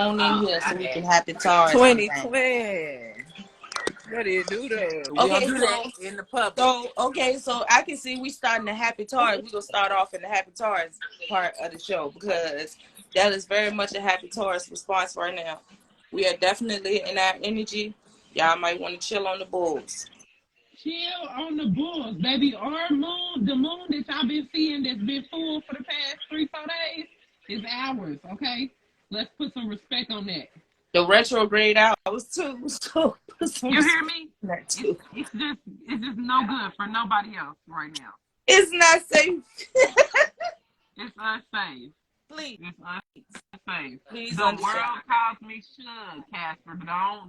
on in here so we can happy Taurus. 2020. What do you do though? We don't do that in the public. So I can see we starting the happy Taurus. We're gonna start off in the happy Taurus part of the show because that is very much a happy Taurus response right now. We are definitely in our energy. Y'all might want to chill on the bulls. Chill on the bulls, baby. Our moon, the moon that y'all been seeing that's been full for the past 3-4 days is ours, okay? Let's put some respect on that. The retrograde hours too. So you hear me? It's just no good for nobody else right now. It's not safe. It's unsafe. Please. It's unsafe. Please the understand. World calls me Shug, Casper.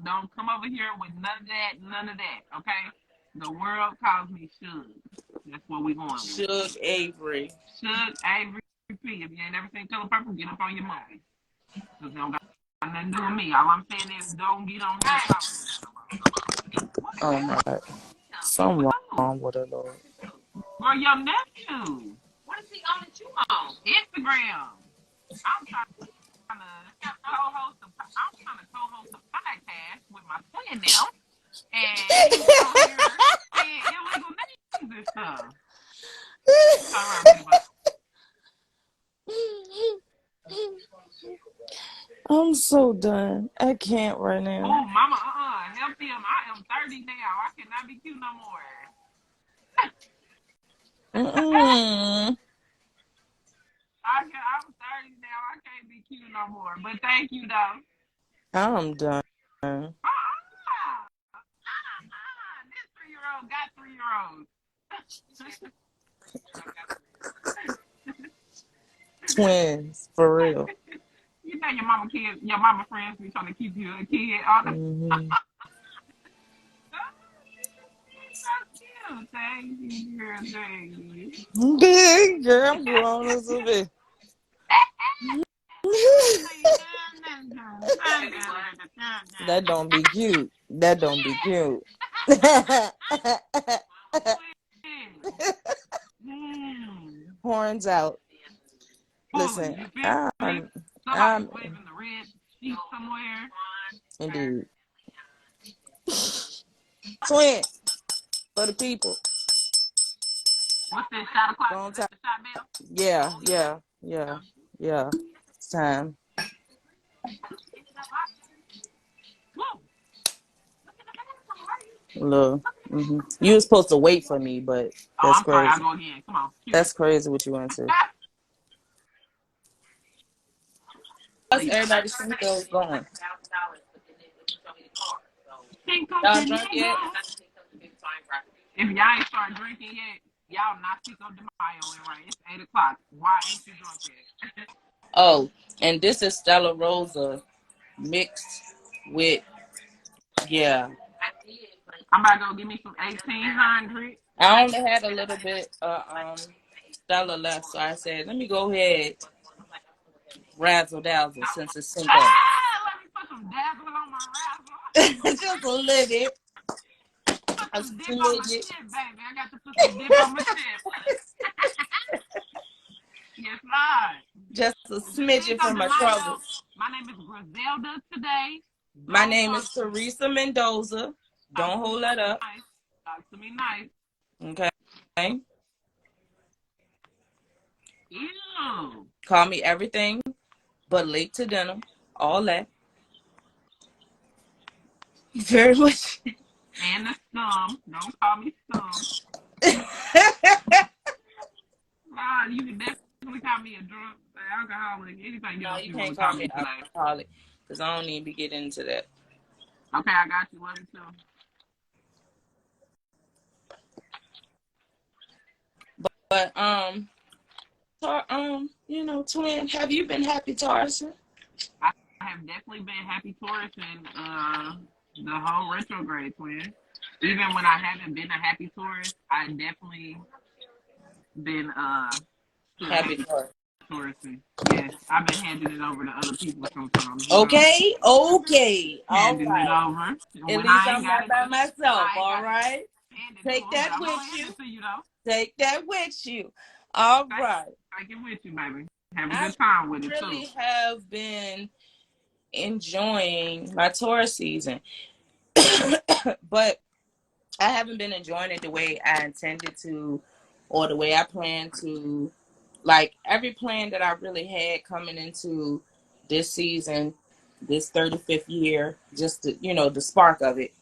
Don't come over here with none of that, okay? The world calls me Shug. That's what we going with. Shug Avery. Shug Avery P. If you ain't never seen Color Purple, get up on your mind. Because they don't got nothing to do with me. All I'm saying is don't get on here talking. Oh my God. Something wrong with her, Lord. Well, your nephew. What is he on that you on? Instagram. I'm trying to co-host a podcast with my twin now. And he's on here saying illegal names and stuff. I'm so done. I can't right now. Oh, mama, help him. I am 30 now. I cannot be cute no more. Mm-mm. I'm 30 now. I can't be cute no more. But thank you, though. I'm done. This 3-year-old got 3-year-olds. Twins, for real. You know your mama friends be trying to keep you a kid all the Mm-hmm. So cute. Thank you, girl. Thank you. Big girl, I'm grown as a bit. That don't be cute. That don't be cute. Horns out. Listen, I'm indeed. Twin for the people. What's that shot o'clock? Is that the shot bell? Yeah. It's time. Look, you were supposed to wait for me, but that's crazy. Sorry, I'll go again. Come on. That's crazy what you want to say. Everybody's still going. Y'all drunk yet? If y'all ain't started drinking yet, y'all not Cinco de Mayo in right. It's 8 o'clock. Why ain't you drunk yet? Oh, and this is Stella Rosa mixed with, yeah. I'm about to go give me some 1800. I only had a little bit Stella left, so I said, let me go ahead, razzle dazzle since it's Cinco. Let me put some dazzle on my razzle. Just a little bit. Put some dip on my shit, baby. I got to put some dip on my shit. Yes, Lord. Just a smidgen for my troubles. My name is Griselda today. My name is Teresa Mendoza. Don't hold that up. Talk to me nice. Okay. Ew. Call me everything but late to dinner. All that. Very much. And the scum. Don't call me scum. You can definitely call me a drunk, alcoholic, anything. No, you can't call me an alcoholic because I don't even be getting into that. Okay, I got you. Love you too. But twin, have you been happy, Taurus? I have definitely been happy, Taurus, and the whole retrograde, twin. Even when I haven't been a happy Taurus, I definitely been happy Taurus. Yes, I've been handing it over to other people sometimes. Okay. All handing right. It over. At least I'm not by myself. All right. Take that with you. Take that with you. All right. Take it with you, baby. Have a good time with it too. I really have been enjoying my Taurus season, but I haven't been enjoying it the way I intended to, or the way I planned to. Like every plan that I really had coming into this season, this 35th year, just to, the spark of it.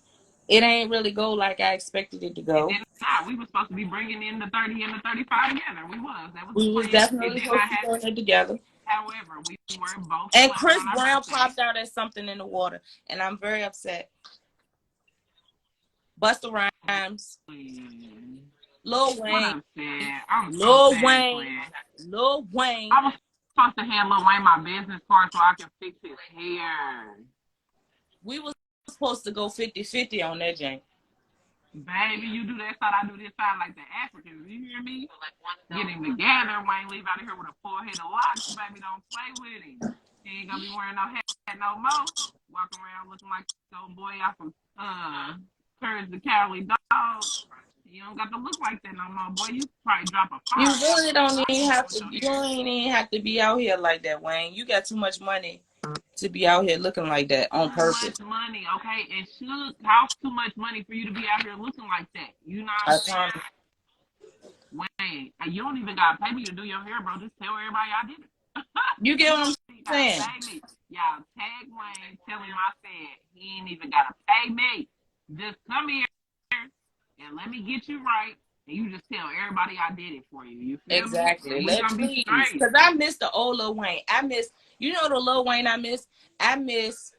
It ain't really go like I expected it to It go. did not. We were supposed to be bringing in the 30 and the 35 together. We was. That was We the was plan. definitely It did supposed not to be happen. doing it together. However, we were both And alive Chris on our Brown birthday. popped out as something in the water, and I'm very upset. Busta Rhymes, Lil Wayne, Lil Wayne. I was supposed to hand Lil Wayne my business card so I can fix his hair. We was supposed to go 50-50 on that, Jane. Baby, you do that side, I do this side like the Africans. You hear me? Getting together, Wayne leave out of here with a forehead of locks. Baby, don't play with him. He ain't gonna be wearing no hat no more. Walking around looking like old boy off of Courage the Cowardly Dog. You don't got to look like that no more, boy. You probably drop a fire. You really don't even have to. You ain't even have to be out here like that, Wayne. You got too much money to be out here looking like that on purpose. Too much money, okay? It should cost too much money for you to be out here looking like that. You know what I'm saying? Wayne, you don't even got to pay me to do your hair, bro. Just tell everybody I did it. You get what I'm saying? Y'all tag Wayne, tell him I said he ain't even got to pay me. Just come here and let me get you right. And you just tell everybody I did it for you. You feel exactly. me? Let me, because I miss the old Lil Wayne. I miss, the Lil Wayne I miss. I miss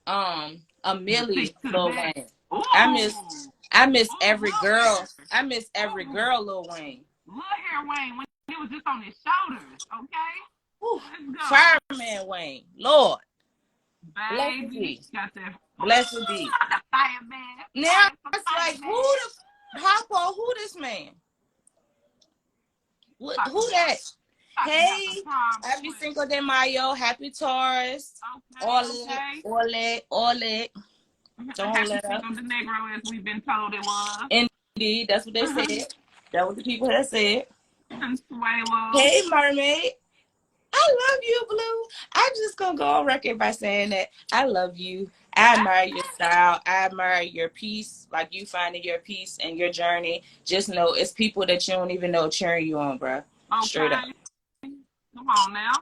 a Millie Lil Wayne. Ooh. I miss every girl. I miss every girl Lil Wayne. Lil hair Wayne when he was just on his shoulders, okay? Ooh, Fireman Wayne. Lord. Baby. Blessed be. Fireman. Now it's like, who this man? Who that? Hey, every single day, Mayo. Happy Taurus. Okay. All that. Don't let up. The Negro, as we've been told it was. Indeed, that's what they said. That was the people that said. Consuelo. Hey, mermaid. I love you, Blue. I'm just going to go on record by saying that I love you. I admire your style. I admire your peace, like you finding your peace and your journey. Just know it's people that you don't even know cheering you on, bro. Okay. Straight up. Come on now.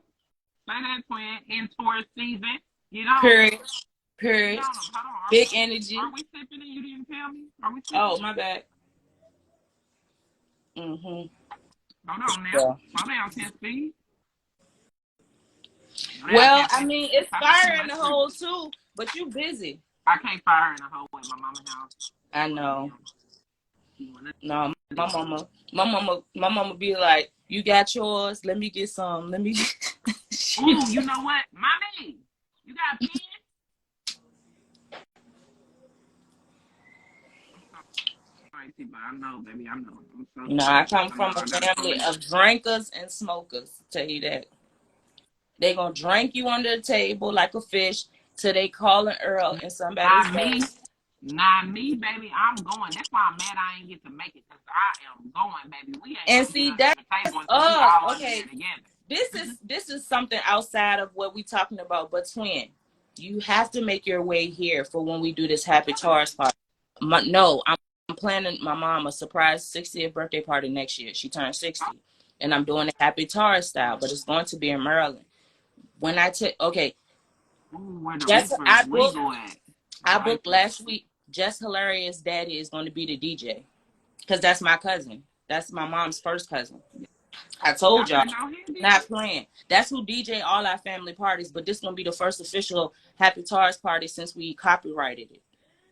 Say that, twin. In Taurus season. You know. Period. Big energy. Are we sipping it? You didn't tell me. Are we sipping? Oh, my bad. Hold on now. Hold on, 10 speed. Well, I mean, it's fire in the hole too, but you busy. I can't fire in the hole at my mama's house. I know. No, my mama be like, you got yours, let me get some. Ooh, you know what? Mommy, you got a pen? I know, baby, I know. I come from a family of drinkers and smokers, tell you that. They gonna drink you under the table like a fish till they call an Earl in somebody's face. Not me, baby. I'm going. That's why I'm mad I ain't get to make it, because I am going, baby. We ain't and see that's okay. This is something outside of what we talking about, but twin, you have to make your way here for when we do this Happy Taurus party. No, I'm planning my mom a surprise 60th birthday party next year. She turned 60, and I'm doing a Happy Taurus style, but it's going to be in Maryland. When I I booked last week. Just Hilarious Daddy is going to be the DJ, because that's my cousin. That's my mom's first cousin. I told y'all, not playing. That's who DJ all our family parties, but this is going to be the first official Happy Taurus party since we copyrighted it.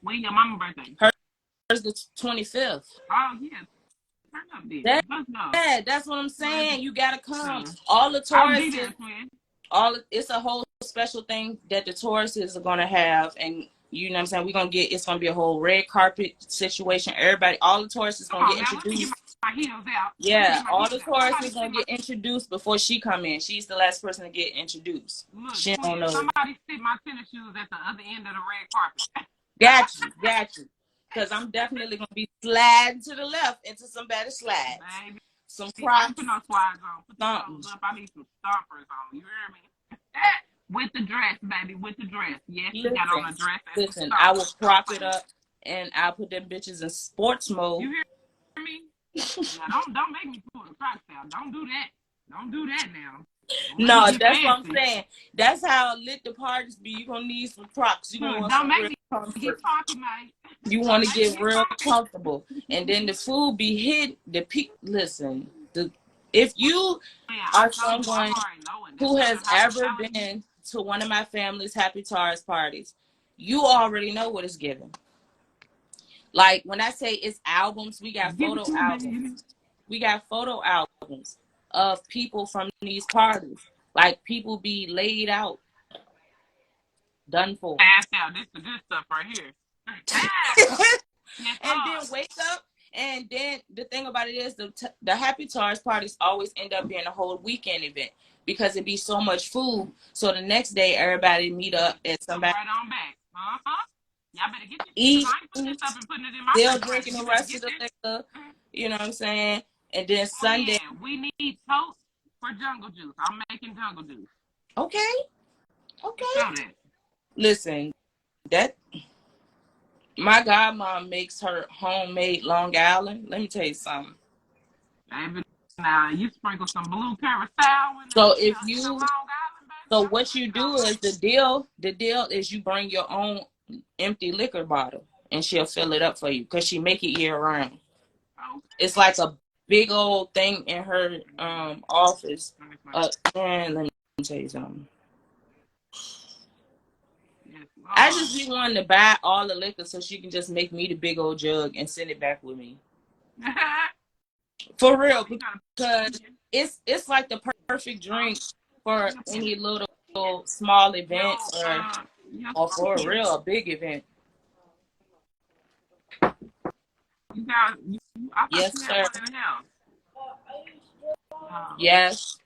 When your mama's birthday? Hers the 25th. Oh, yeah. Turn up, yeah, that's what I'm saying. You got to come. All the Tauruses, it's a whole special thing that the Tauruses are going to have, and you know what I'm saying? It's going to be a whole red carpet situation. Everybody, all the Tauruses going to get introduced. Yeah, all the Tauruses going to get introduced before she come in. She's the last person to get introduced. Look, she don't know. Somebody stick my tennis shoes at the other end of the red carpet. Got you. Because I'm definitely going to be sliding to the left into somebody's slides. Baby. Some props. Put no slides on. Put those up. I need some stompers on. You hear me? With the dress, baby, with the dress. Yes, she got Listen, on a dress. listen. I will crop it up, and I'll put them bitches in sports mode. You hear me? Now, don't make me pull the Crocs out. Don't do that. Don't do that now. No, that's what I'm saying. That's how lit the parties be. You gonna need some Crocs. You gonna want some real comfort. You want to get real comfortable, and then the food be hit. Listen, if you are someone who has ever been to one of my family's Happy Taurus parties, you already know what it's given. Like when I say it's albums, we got photo albums. We got photo albums of people from these parties. Like people be laid out, done for. Passed out. This is the good stuff right here. And then wake up. And then the thing about it is the Happy Taurus parties always end up being a whole weekend event because it be so much food. So the next day everybody meet up at somebody. Right on back. Y'all better get this. Eat. This up and putting it in my still drinking the rest of the liquor. You know what I'm saying? And then Sunday. Yeah. We need toast for Jungle Juice. I'm making Jungle Juice. Okay. Listen, my godmom makes her homemade Long Island. Let me tell you something. Now you sprinkle some blue curacao. So if you, so what you do is the deal is you bring your own empty liquor bottle and she'll fill it up for you because she make it year round. It's like a big old thing in her office. And let me tell you something. I just be wanting to buy all the liquor so she can just make me the big old jug and send it back with me. For real, because it's like the perfect drink for any little small event or for a real big event. Yes, sir. Yes.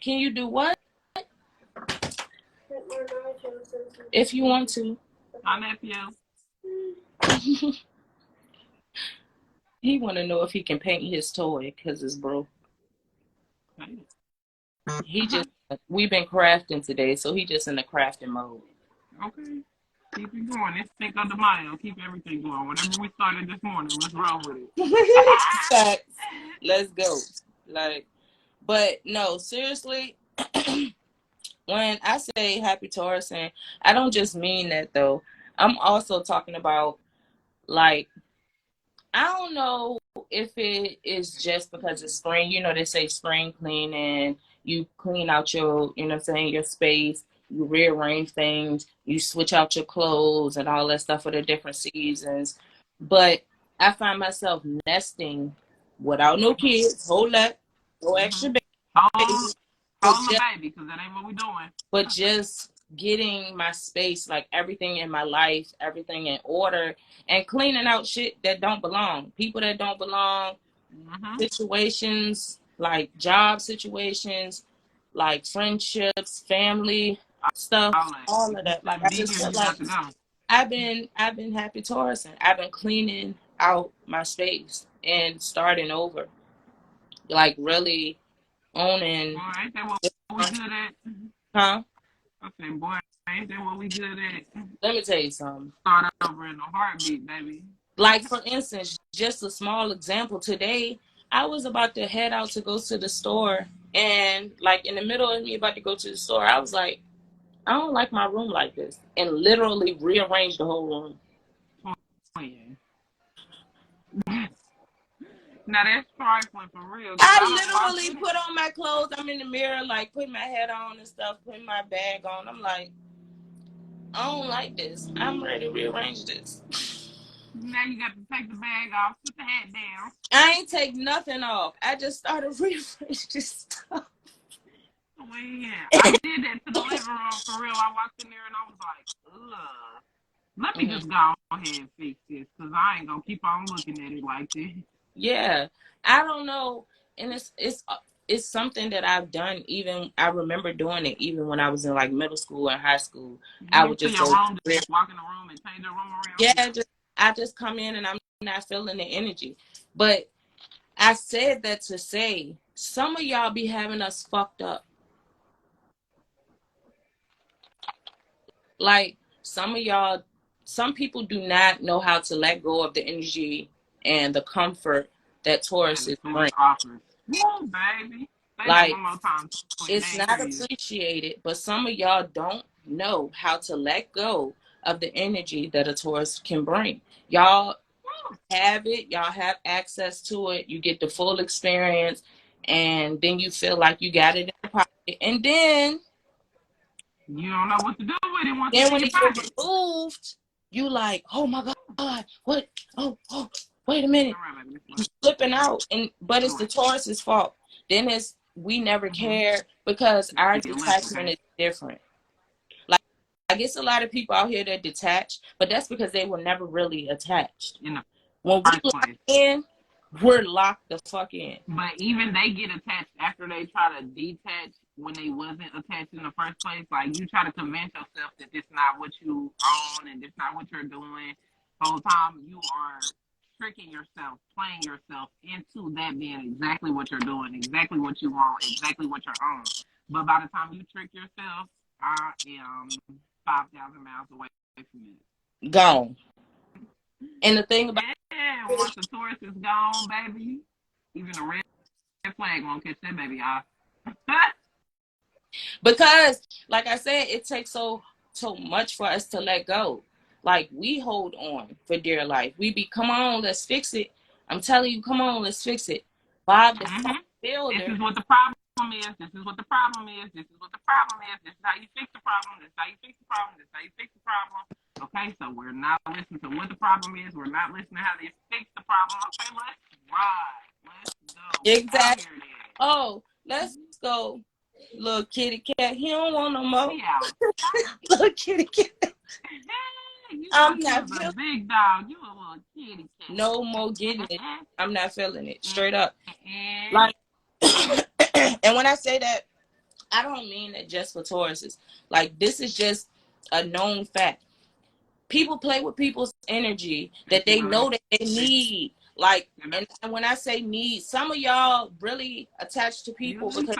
Can you do what? If you want to. My nephew. He want to know if he can paint his toy because it's broke. We've been crafting today, so he just in the crafting mode. Okay. Keep it going. It's Cinco de Mayo. Keep everything going. Whatever we started this morning, let's roll with it. Let's go. But no, seriously, when I say Happy Taurus, and I don't just mean that though. I'm also talking about, like, I don't know if it is just because it's spring. You know, they say spring cleaning. You clean out your, you know what I'm saying, your space. You rearrange things. You switch out your clothes and all that stuff for the different seasons. But I find myself nesting without no kids. Hold up. No extra baby. Hold the baby, because that ain't what we doing. But just getting my space, like everything in my life, everything in order, and cleaning out shit that don't belong. People that don't belong, situations, like job situations, like friendships, family stuff, all of that. Like I just feel like I've been Happy Taurus, and I've been cleaning out my space and starting over. Like really owning. Boy, ain't that what we good at? Huh? I said, boy, ain't that what we good at? Let me tell you something. Start over in a heartbeat, baby. Like, for instance, just a small example. Today, I was about to head out to go to the store. And, like, in the middle of me about to go to the store, I was like, I don't like my room like this. And literally rearranged the whole room. Oh, yeah. Now, that's trifling for real. I literally put on my clothes. I'm in the mirror, like, putting my head on and stuff, putting my bag on. I'm like, I don't like this. I'm ready to rearrange this. Now you got to take the bag off, put the hat down. I ain't take nothing off. I just started rearranging stuff. Well, yeah. I did that to the living room for real. I walked in there and I was like, ugh. Let me just go ahead and fix this, because I ain't going to keep on looking at it like this. Yeah. I don't know. And it's something that I've done. Even I remember doing it even when I was in like middle school and high school. I would just walk in the room and change the room around. Yeah, I just come in and I'm not feeling the energy. But I said that to say some of y'all be having us fucked up. Like some of y'all, some people do not know how to let go of the energy and the comfort that Taurus is bringing. Whoa, baby. Say Like, that one more time. it's not appreciated, but some of y'all don't know how to let go of the energy that a Taurus can bring. Y'all have it, y'all have access to it, you get the full experience, and then you feel like you got it in your pocket, and then you don't know what to do with it once when it gets removed, you like, oh my God, what? Oh, wait a minute, you flipping out, but it's the Taurus's fault. Then it's we never care because our detachment is different. Like, I guess a lot of people out here that detached, but that's because they were never really attached. When we lock in, we're locked the fuck in. But even they get attached after they try to detach when they wasn't attached in the first place. Like, you try to convince yourself that this not what you own and this not what you're doing. The whole time you are tricking yourself, playing yourself into that being exactly what you're doing, exactly what you want, exactly what you're on. But by the time you trick yourself, I am 5,000 miles away from it. Gone. And the thing about once the Taurus is gone, baby, even a red flag won't catch that baby off. Because, like I said, it takes so much for us to let go. Like, we hold on for dear life. We be, come on, let's fix it. I'm telling you, come on, let's fix it. Bob the builder. This is what the problem is. This is what the problem is. This is what the problem is. This is how you fix the problem. This is how you fix the problem. This is how you fix the problem. Okay, so we're not listening to what the problem is. We're not listening to how they fix the problem. Okay, let's ride. Let's go. Exactly. Oh, let's go. Little kitty cat. He don't want no more. Little kitty cat. I'm not feeling big dog. You a little kitty cat. No more getting it. I'm not feeling it. Straight up. Like, and when I say that, I don't mean that just for Tauruses. Like, this is just a known fact. People play with people's energy that they know that they need. Like, and when I say need, some of y'all really attached to people because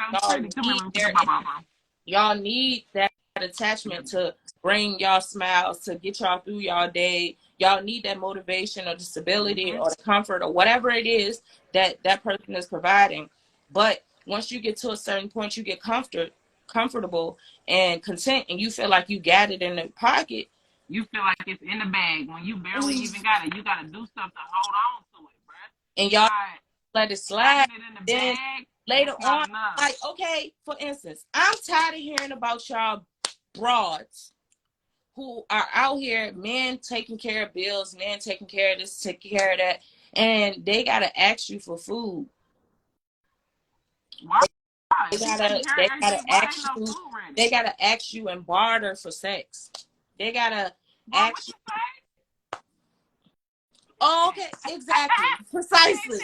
y'all need that attachment to bring y'all smiles, to get y'all through y'all day. Y'all need that motivation or the stability or the comfort or whatever it is that that person is providing. But once you get to a certain point, you get comfortable and content, and you feel like you got it in the pocket. You feel like it's in the bag when you barely even got it. You got to do stuff to hold on to it, bro. And y'all let it slide. Then later on, like, okay, for instance, I'm tired of hearing about y'all broads who are out here, men taking care of bills, men taking care of this, taking care of that, and they got to ask you for food. Why? They gotta ask you. They gotta ask you and barter for sex. They gotta ask you. Oh, okay, exactly, precisely.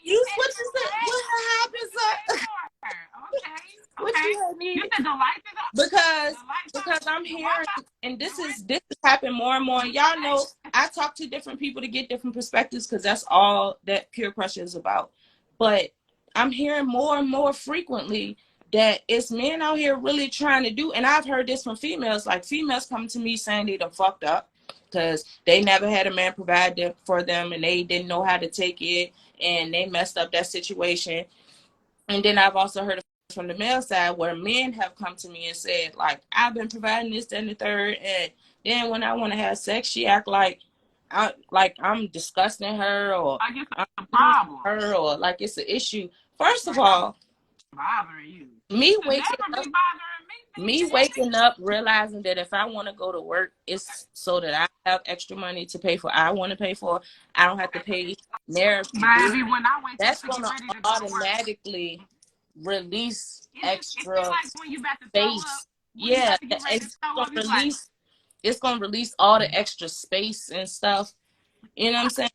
You what you said? What happened, sir? Okay. What you need? You said the lights because I'm hearing, and this is happening more and more. Y'all know I talk to different people to get different perspectives because that's all that Pure Pressure is about. But I'm hearing more and more frequently that it's men out here really trying to do, and I've heard this from females, like females coming to me saying they done fucked up because they never had a man provide for them and they didn't know how to take it and they messed up that situation. And then I've also heard from the male side where men have come to me and said, like, I've been providing this, that, and the third, and then when I want to have sex, she act like I'm disgusting her or I'm a problem her or like it's an issue. First of all, bothering you. Me waking up realizing that if I want to go to work, it's so that I have extra money to pay for. I want to pay for. I don't have to pay marriage. Maybe when I wake that's going to automatically release extra space. Yeah, it's going to release. It's going to release all the extra space and stuff. You know what I'm saying?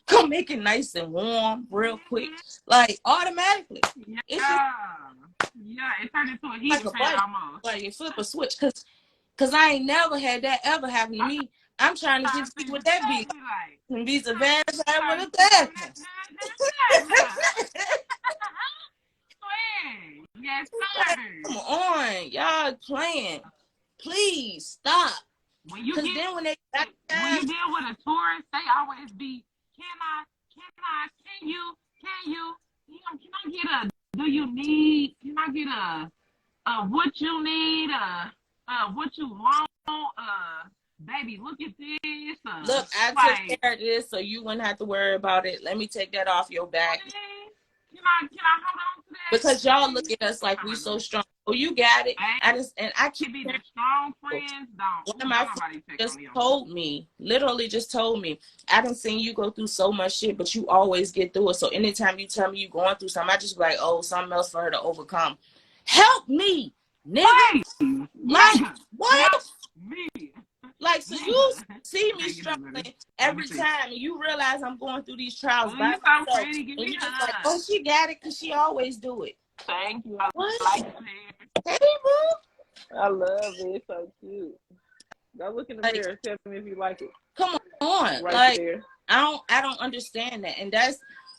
Come make it nice and warm real quick, like automatically. It's it turned into a heat like almost. Like you flip a switch, cause I ain't never had that ever happen to me. I'm trying to just see what that be. Like, Can be the vampire with a that, therapist. Yes, Come sir. on, y'all playing. Please stop. When you Cause then when they got when you time, deal with a tourist, they always be, can I get a, can I get a what you need, what you want, baby, look at this, look, I took like, care of this, so you wouldn't have to worry about it. Let me take that off your back. can I hold on to that? Because y'all look at us like we so strong. Oh, you got it. I keep Baby, hearing the strong friends one don't of my nobody friends check just on them. told me, literally just told me, I done seen you go through so much shit, but you always get through it. So anytime you tell me you going through something, I just be like, oh, something else for her to overcome. Help me, nigga. Please, Like, nigga, what? help me. Like, so you Nigga. see me Okay, get up, baby. struggling Let me every see. time, and you realize I'm going through these trials Oh, by you so myself, pretty. Give and me you a just like, hug. oh, she got it because she always do it. Thank you. I What? like it. Hey, boo. I love it. It's so cute. Go look in the Like, mirror. Tell me if you like it. come on, Right like there. I don't understand that, and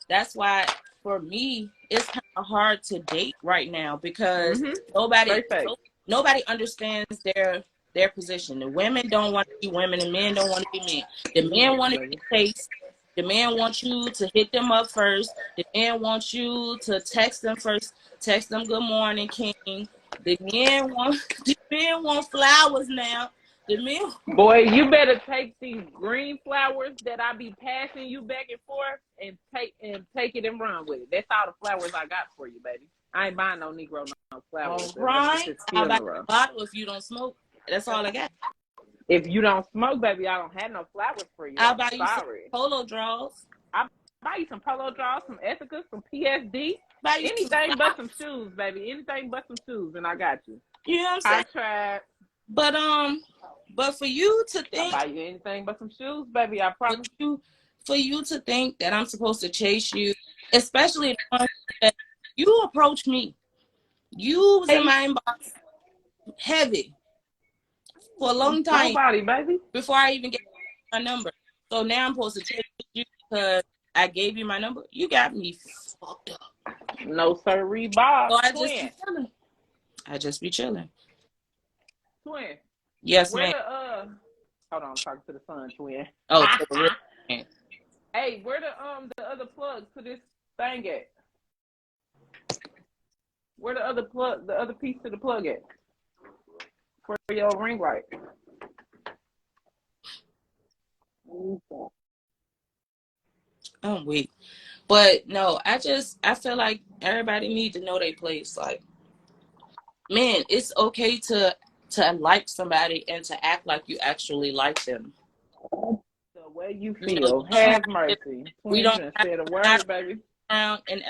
that's why for me it's kind of hard to date right now because nobody understands their position. The women don't want to be women, the men don't want to be men. The men want to be chased. The man wants you to hit them up first. The man wants you to text them first. Text them good morning, King. The men want flowers now. The men. Boy, you better take these green flowers that I be passing you back and forth and take it and run with it. That's all the flowers I got for you, baby. I ain't buying no Negro no flowers. All right. I'll buy Funeral. a bottle if you don't smoke. That's all I got. If you don't smoke, baby, I don't have no flowers for you. I'll buy you some Sorry. polo draws. I'll buy you some polo draws, some Ethicas, some PSD. Buy you Anything but some shoes, baby. Anything but some shoes, and I got you. You know what I'm saying? I tried. But for you to I'll think, buy you anything but some shoes, baby. I promise. for you to think that I'm supposed to chase you, especially the ones that you approach me. You was in my inbox heavy for a long time. Nobody, baby. Before I even get my number. So now I'm supposed to chase you because I gave you my number. You got me fucked up. No sirree, Bob. So I just be chilling. Twin. Yes, where ma'am. Hold on, I'm talking to the son, twin. Oh, to the real man. Hey, where the other plug to this thing at? Where the other piece to the plug at? For your ring light. I'm weak. But no, I feel like everybody need to know their place. Like, man, it's okay to like somebody and to act like you actually like them. The way you feel. Have mercy. We don't have said a word, baby. Around and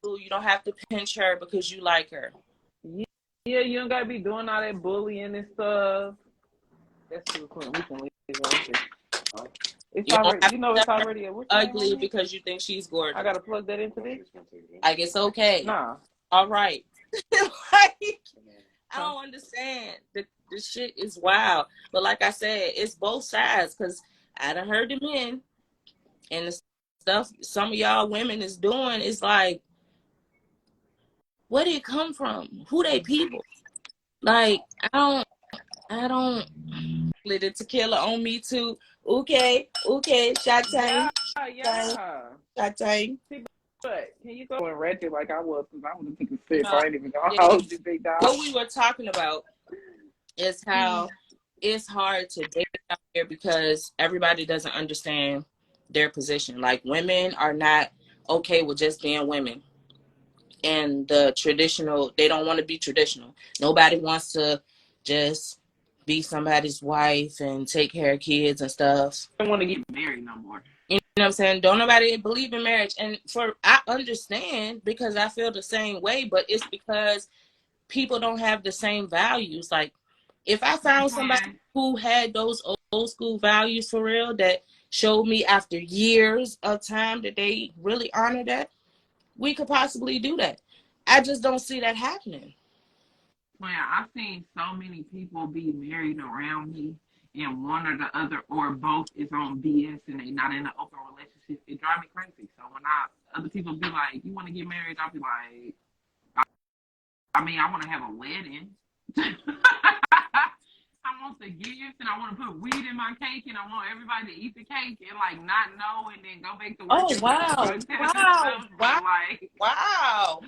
you don't have to pinch her because you like her. Yeah, you don't gotta be doing all that bullying and stuff. That's too cool. We can leave it right there. It's already, it's already ugly because you think she's gorgeous. I gotta plug that into this. Like, it's okay. Nah. All right. Like, I don't understand. The shit is wild. But like I said, it's both sides because I done heard the men and the stuff some of y'all women is doing is like, where did it come from? Who they people? Like, I don't lit the tequila on me too. Okay, shot time. Yeah. Shot time. But can you go and ratchet like I was? Because I would have taken a sip. I ain't even gonna hold you, big dog. What we were talking about is how it's hard to date out here because everybody doesn't understand their position. Like, women are not okay with just being women. And the traditional, they don't want to be traditional. Nobody wants to just be somebody's wife and take care of kids and stuff. I don't want to get married no more. You know what I'm saying? Don't nobody believe in marriage. And I understand because I feel the same way, but it's because people don't have the same values. Like, if I found somebody who had those old school values for real that showed me after years of time that they really honor that, we could possibly do that. I just don't see that happening. Man, I've seen so many people be married around me, and one or the other or both is on BS and they not in an open relationship, it drives me crazy. So when other people be like, "You want to get married?" I'll be like, I mean, I want to have a wedding. I want the gifts and I want to put weed in my cake and I want everybody to eat the cake and like not know and then go back to work Oh, and put the wow. drugs in and Wow. stuff. But like, Wow.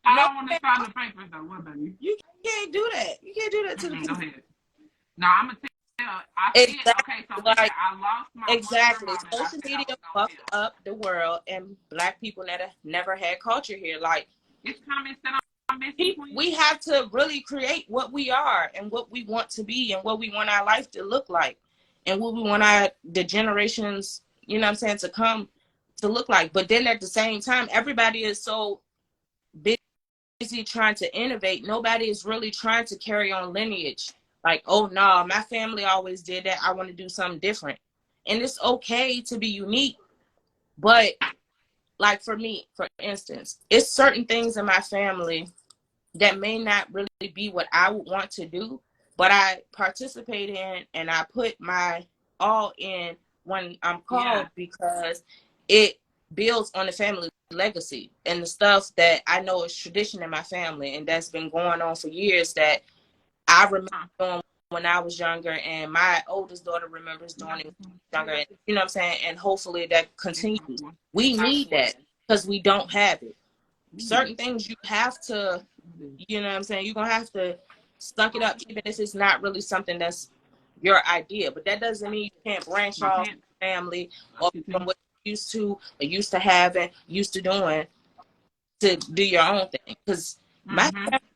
I No, don't want to sign the papers though. What, baby? you can't do that. You can't do that to the Go people. ahead. No, I'm gonna tell. I see it. Exactly. Okay, so Like, I lost my exactly. one girl Social that I media said I was fucked gonna up the world, and Black people never had culture here. Like, It's comments that I'm missing. we have to really create what we are and what we want to be and what we want our life to look like and what we want the generations, you know what I'm saying, to come to look like. But then at the same time, everybody is so busy trying to innovate. Nobody is really trying to carry on lineage. Like, oh no, my family always did that. I want to do something different. And it's okay to be unique. But like for me, for instance, it's certain things in my family that may not really be what I would want to do, but I participate in and I put my all in when I'm called because it builds on the family legacy and the stuff that I know is tradition in my family and that's been going on for years that I remember doing when I was younger and my oldest daughter remembers doing it when she was younger. And, you know what I'm saying? And hopefully that continues. We need that because we don't have it. Certain things you have to, you know what I'm saying? You're going to have to suck it up even if it's not really something that's your idea. But that doesn't mean you can't branch off family or from what you used to or used to having, used to doing to do your own thing. Because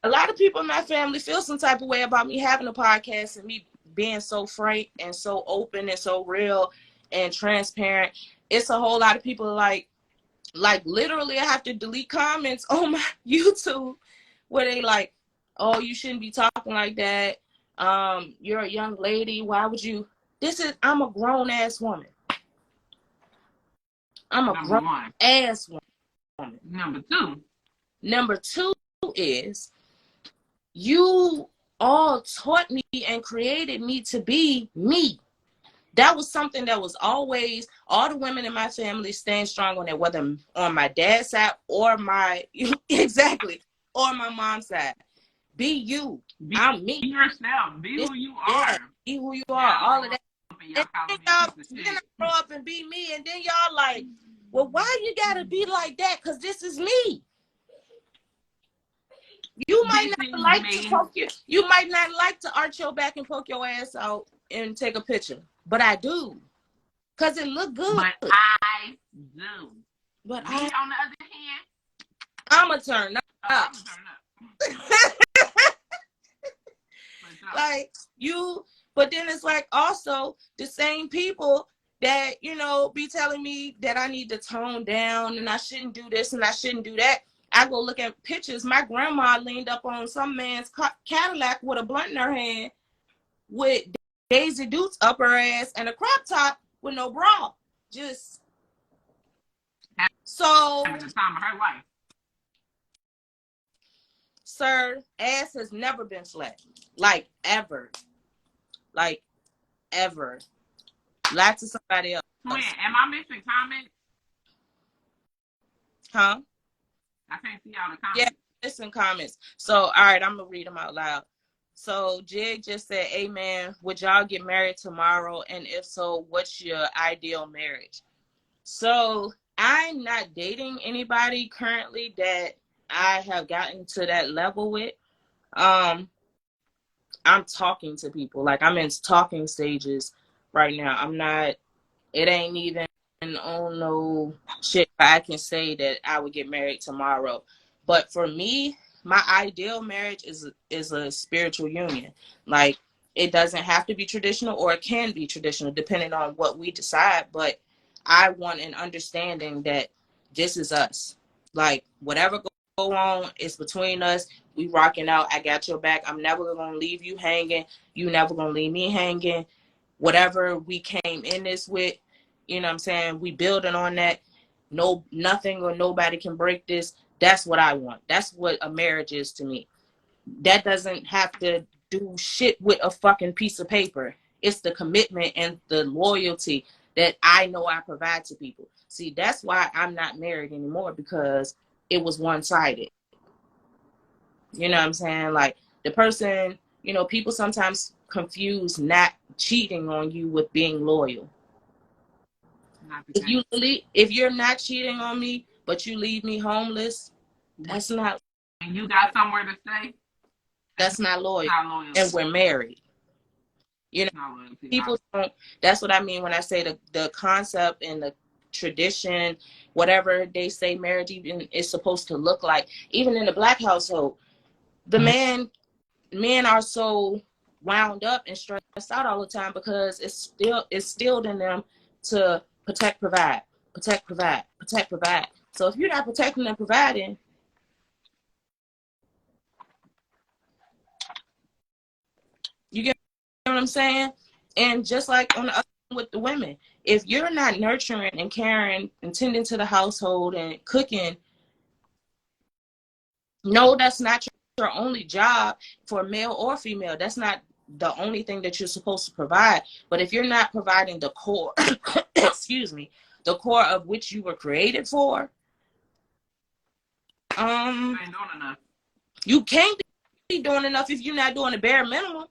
a lot of people in my family feel some type of way about me having a podcast and me being so frank and so open and so real and transparent. It's a whole lot of people like literally I have to delete comments on my YouTube where they like, oh, you shouldn't be talking like that. You're a young lady. Why would you? I'm a grown ass woman. I'm a grown ass woman. Number two is you all taught me and created me to be me. That was something that was always, all the women in my family stand strong on it, whether on my dad's side or exactly, or my mom's side. Be you. I'm me. Be yourself. Be who you are. Be who you are. All of that. And then I grow up and be me, and then y'all like, well, why you gotta be like that? Because this is me. You might not like to poke you might not like to arch your back and poke your ass out and take a picture. But I do. Because it look good. But I do. But me, on the other hand, I'ma turn up. I'm turn up. Like you, but then it's like also the same people that, you know, be telling me that I need to tone down and I shouldn't do this and I shouldn't do that. I go look at pictures. My grandma leaned up on some man's Cadillac with a blunt in her hand with Daisy Dukes up her ass and a crop top with no bra. Just so having the time of her life. Sir, ass has never been flat. Like ever. Like ever. Lie to somebody else. Twin, am I missing comments? Huh? I can't see all the comments. Yeah, listen comments. So, all right, I'm going to read them out loud. So, Jig just said, amen. Would y'all get married tomorrow? And if so, what's your ideal marriage? So, I'm not dating anybody currently that I have gotten to that level with. I'm talking to people. Like, I'm in talking stages right now. It ain't even on no shit I can say that I would get married tomorrow. But for me, my ideal marriage is a spiritual union. Like, it doesn't have to be traditional, or it can be traditional depending on what we decide. But I want an understanding that this is us. Like, whatever go on, it's between us. We rocking out. I got your back. I'm never going to leave you hanging. You never going to leave me hanging. Whatever we came in this with, you know what I'm saying? We building on that. No, nothing or nobody can break this. That's what I want. That's what a marriage is to me. That doesn't have to do shit with a fucking piece of paper. It's the commitment and the loyalty that I know I provide to people. See, that's why I'm not married anymore, because it was one-sided. You know what I'm saying? Like, the person, you know, people sometimes confuse not cheating on you with being loyal. If you're not cheating on me, but you leave me homeless, that's not. And you got somewhere to stay. That's not loyal. Not loyal. And we're married. You know, people don't. That's what I mean when I say the concept and the tradition, whatever they say marriage even is supposed to look like. Even in the Black household, the men are so wound up and stressed out all the time because it's instilled in them to protect, provide, protect, provide, protect, provide. So if you're not protecting and providing, you get what I'm saying? And just like on the other with the women, if you're not nurturing and caring and tending to the household and cooking, no, that's not your only job for male or female. That's not the only thing that you're supposed to provide. But if you're not providing the core, excuse me, the core of which you were created for, ain't doing enough. You can't be doing enough if you're not doing the bare minimum.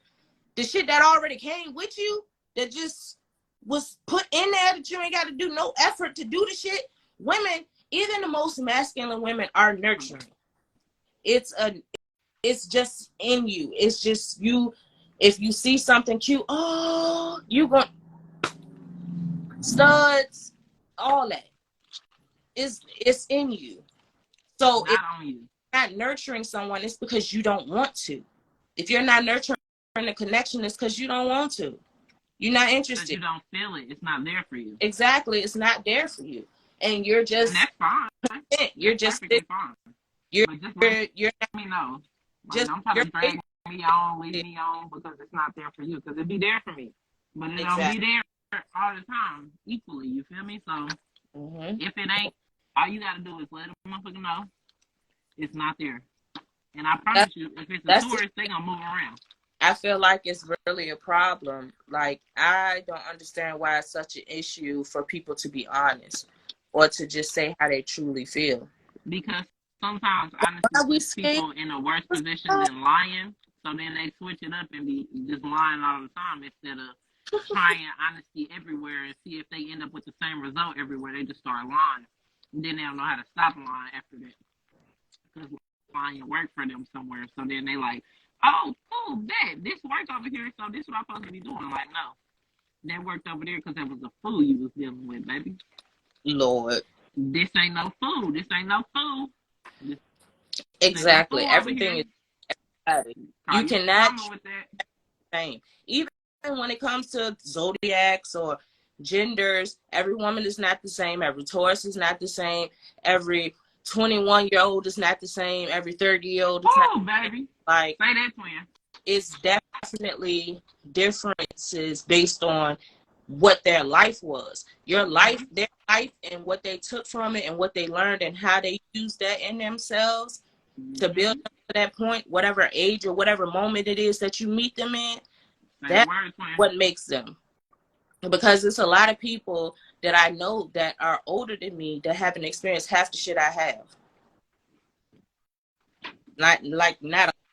The shit that already came with you, that just was put in there, that you ain't got to do no effort to do the shit. Women, even the most masculine women, are nurturing. It's just in you. It's just you. If you see something cute, oh, you going studs, all that. It's in you. So if you're not nurturing someone, it's because you don't want to. If you're not nurturing the connection, it's because you don't want to. You're not interested. You don't feel it. It's not there for you. Exactly. It's not there for you. And you're just. And that's fine. You're just. Fine. You're let me know. Just don't try to drag me on, leave me on because it's not there for you. Because it'd be there for me, but it don't be there all the time equally. You feel me? So if it ain't, all you gotta do is let a motherfucker know it's not there. And I promise you, if it's a tourist, they gonna move around. I feel like it's really a problem. Like, I don't understand why it's such an issue for people to be honest or to just say how they truly feel. Because sometimes honesty puts people in a worse position than lying. So then they switch it up and be just lying all the time instead of trying honesty everywhere and see if they end up with the same result everywhere. They just start lying. And then they don't know how to stop lying after that. Because lying worked for them somewhere. So then they like, oh, cool, bet. This worked over here, so this is what I'm supposed to be doing. Like, no. That worked over there because that was a fool you was dealing with, baby. Lord. This ain't no fool. This ain't no fool. Exactly. Everything is you cannot with that. Same. Even when it comes to zodiacs or genders, every woman is not the same. Every Taurus is not the same. Every 21-year-old is not the same. Every 30-year-old is not the same. Baby. Like, say that, twin. It's definitely differences based on what their life was. Your life, their life, and what they took from it and what they learned and how they used that in themselves to build up to that point, whatever age or whatever moment it is that you meet them in, that's what makes them. Because it's a lot of people that I know that are older than me that haven't experienced half the shit I have. Not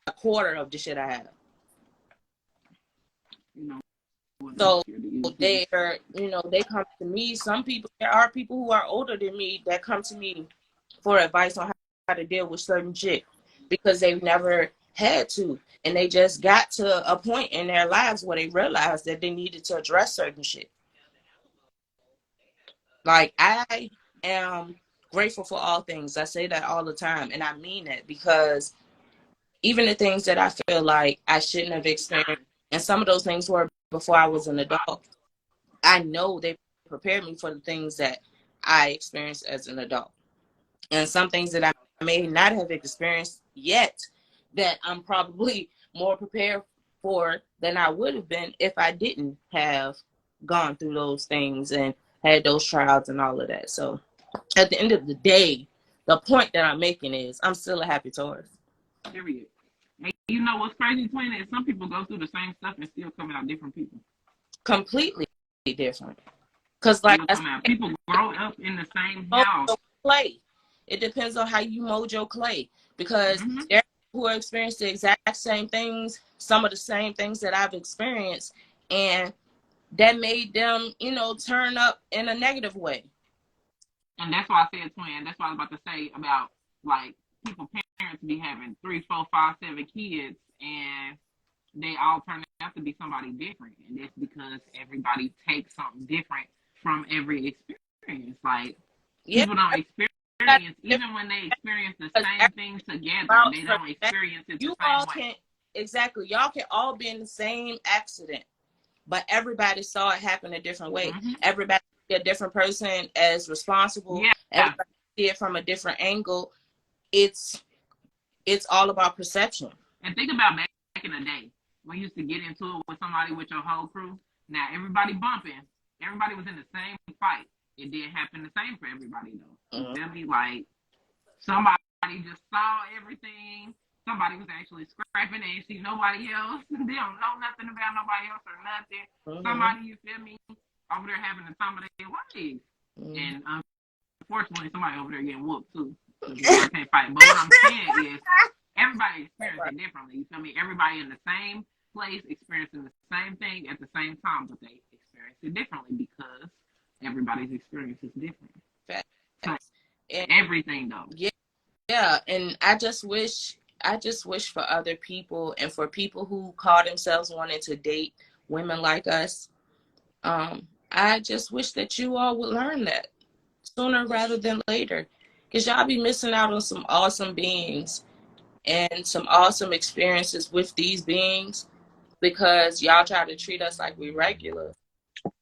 a quarter of the shit I have. So they are, they come to me. There are people who are older than me that come to me for advice on how to deal with certain shit because they've never had to. And they just got to a point in their lives where they realized that they needed to address certain shit. Like, I am grateful for all things. I say that all the time. And I mean it because even the things that I feel like I shouldn't have experienced, and some of those things were before I was an adult, I know they prepared me for the things that I experienced as an adult. And some things that I may not have experienced yet that I'm probably more prepared for than I would have been if I didn't have gone through those things and had those trials and all of that. So at the end of the day, the point that I'm making is I'm still a happy Taurus. Period. And you know what's crazy, twin, is some people go through the same stuff and still coming out different people. completely different. Because like I said, people grow up in the same mold house. your clay. It depends on how you mold your clay. Because there are people who are experiencing the exact same things, some of the same things that I've experienced, and that made them, turn up in a negative way. And that's why I said twin. That's what I was about to say about like parents be having 3, 4, 5, 7 kids, and they all turn out to be somebody different, and that's because everybody takes something different from every experience. Like people don't experience, even when they experience the same thing together, they don't experience it the same way. Exactly. Y'all can all be in the same accident, but everybody saw it happen a different way. Everybody see a different person as responsible. Everybody see it from a different angle. It's all about perception. And think about back in the day. We used to get into it with somebody with your whole crew. Now everybody bumping. Everybody was in the same fight. It didn't happen the same for everybody though. You feel me? Like somebody just saw everything. Somebody was actually scrapping and see nobody else. They don't know nothing about nobody else or nothing. Somebody, you feel me, over there having the time of their life. And unfortunately somebody over there getting whooped too. I can't fight. But what I'm saying is everybody experiences it differently. You feel me? Everybody in the same place experiencing the same thing at the same time, but they experience it differently because everybody's experience is different. So, everything though. Yeah, and I just wish for other people and for people who call themselves wanting to date women like us. I just wish that you all would learn that sooner rather than later, because y'all be missing out on some awesome beings and some awesome experiences with these beings because y'all try to treat us like we regular.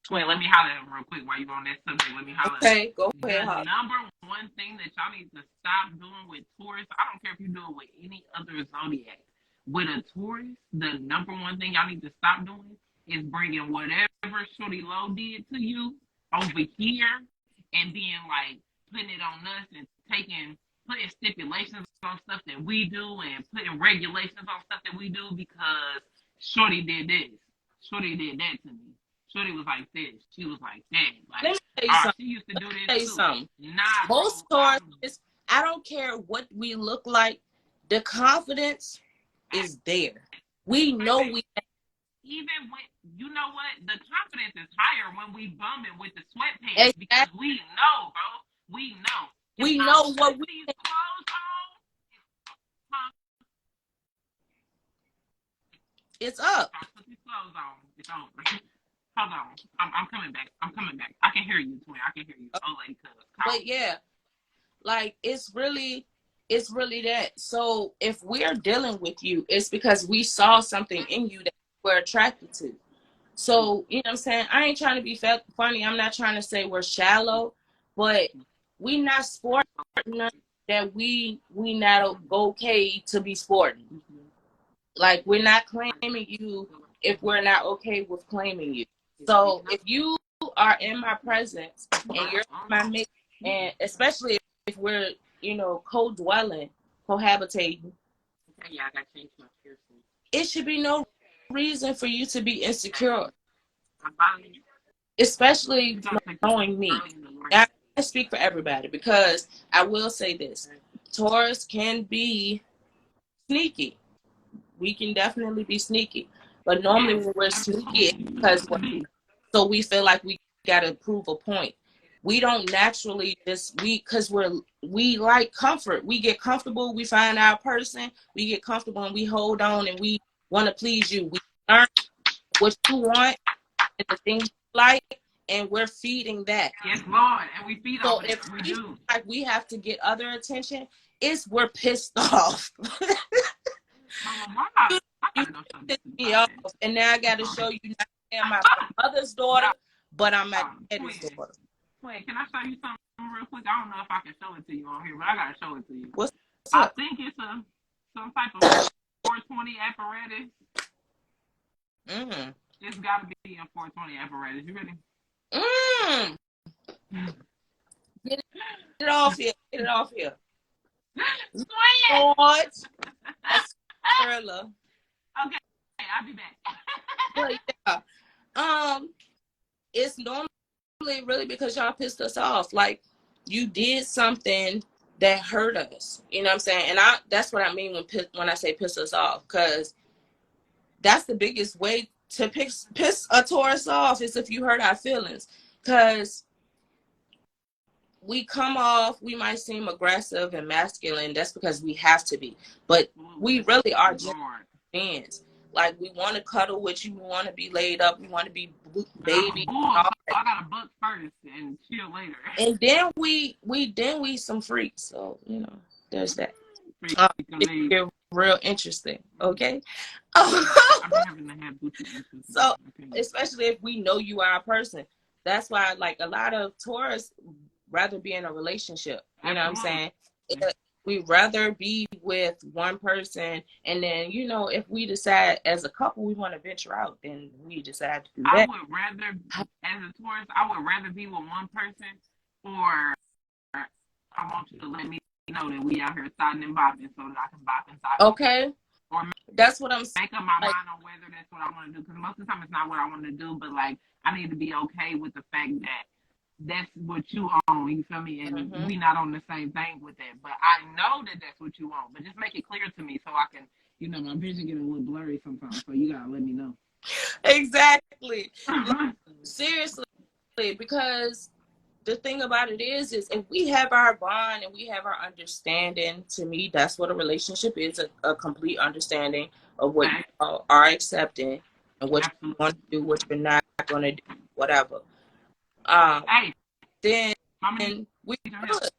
Twin, let me holler at him real quick while you're on that subject. Let me holler. Okay, go ahead. The number one thing that y'all need to stop doing with Taurus, I don't care if you do it with any other zodiac. With a Taurus, the number one thing y'all need to stop doing is bringing whatever Shorty Low did to you over here and being like putting it on us and putting stipulations on stuff that we do and putting regulations on stuff that we do because Shorty did this. Shorty did that to me. Shorty was like this. She was like that. Like, let me tell you something. She used to do this tell you too. Something. Nah, most Tauruses, I don't care what we look like. The confidence is there. We know we. Even when you know what, the confidence is higher when we bumming with the sweatpants because we know, bro. We know. We know what we. Clothes on. It's up. Put these clothes on. It's over. Hold on. I'm coming back. I can hear you, twin. I can hear you. Oh, lady, but yeah, like it's really that. So if we're dealing with you, it's because we saw something in you that we're attracted to. So, you know what I'm saying? I ain't trying to be funny. I'm not trying to say we're shallow, but we not sporting that we not okay to be sporting. Like we're not claiming you if we're not okay with claiming you. So if you are in my presence and you're in my mix, and especially if we're, co-dwelling, cohabitating, it should be no reason for you to be insecure, especially knowing me. Now, I speak for everybody because I will say this: Taurus can be sneaky. We can definitely be sneaky, but normally when we're sneaky, it's because so we feel like we gotta prove a point. We don't naturally because we like comfort. We get comfortable. We find our person. We get comfortable and we hold on and we want to please you. We learn what you want and the things you like, and we're feeding that. Yes, Lord, and we feed on it. If we do. Like we have to get other attention, we're pissed off. You piss me off, and now I got to show you not I'm my mother's daughter, but I'm my daddy's daughter. Wait, can I show you something real quick? I don't know if I can show it to you on here, but I gotta show it to you. What's I up? think it's some type of 420 apparatus. It's gotta be a 420 apparatus. You ready? Get it off here. Get it off here. What? That's Perla. Okay, I'll be back. But yeah. it's normally really because y'all pissed us off. Like, you did something that hurt us. You know what I'm saying? And that's what I mean when I say piss us off, because that's the biggest way to piss a Taurus off, is if you hurt our feelings. Because we come off, we might seem aggressive and masculine. That's because we have to be. But we really are just fans. Like, we want to cuddle with you. We want to be laid up. We want to be baby. I got a book first and chill later. And then we some freaks. So, you know, there's that. It's real interesting. Okay. So, especially if we know you are a person. That's why, like, a lot of Taurus rather be in a relationship. You know what I'm saying? We'd rather be with one person, and then, you know, if we decide as a couple we want to venture out, then we decide to do that. I would rather, as a Taurus, I would rather be with one person, or I want you to let me know that we out here starting and bopping so that I can bop inside. Okay. Or that's what I'm saying. Make up my mind on whether that's what I want to do, because most of the time it's not what I want to do, but like, I need to be okay with the fact that that's what you own, you feel me? And we not on the same thing with that. But I know that that's what you want. But just make it clear to me so I can, you know, my vision get a little blurry sometimes. So you gotta let me know. Exactly. Like, seriously, because the thing about it is if we have our bond and we have our understanding, to me, that's what a relationship is, a complete understanding of what you are accepting and what you want to do, what you're not going to do, whatever. Then we could.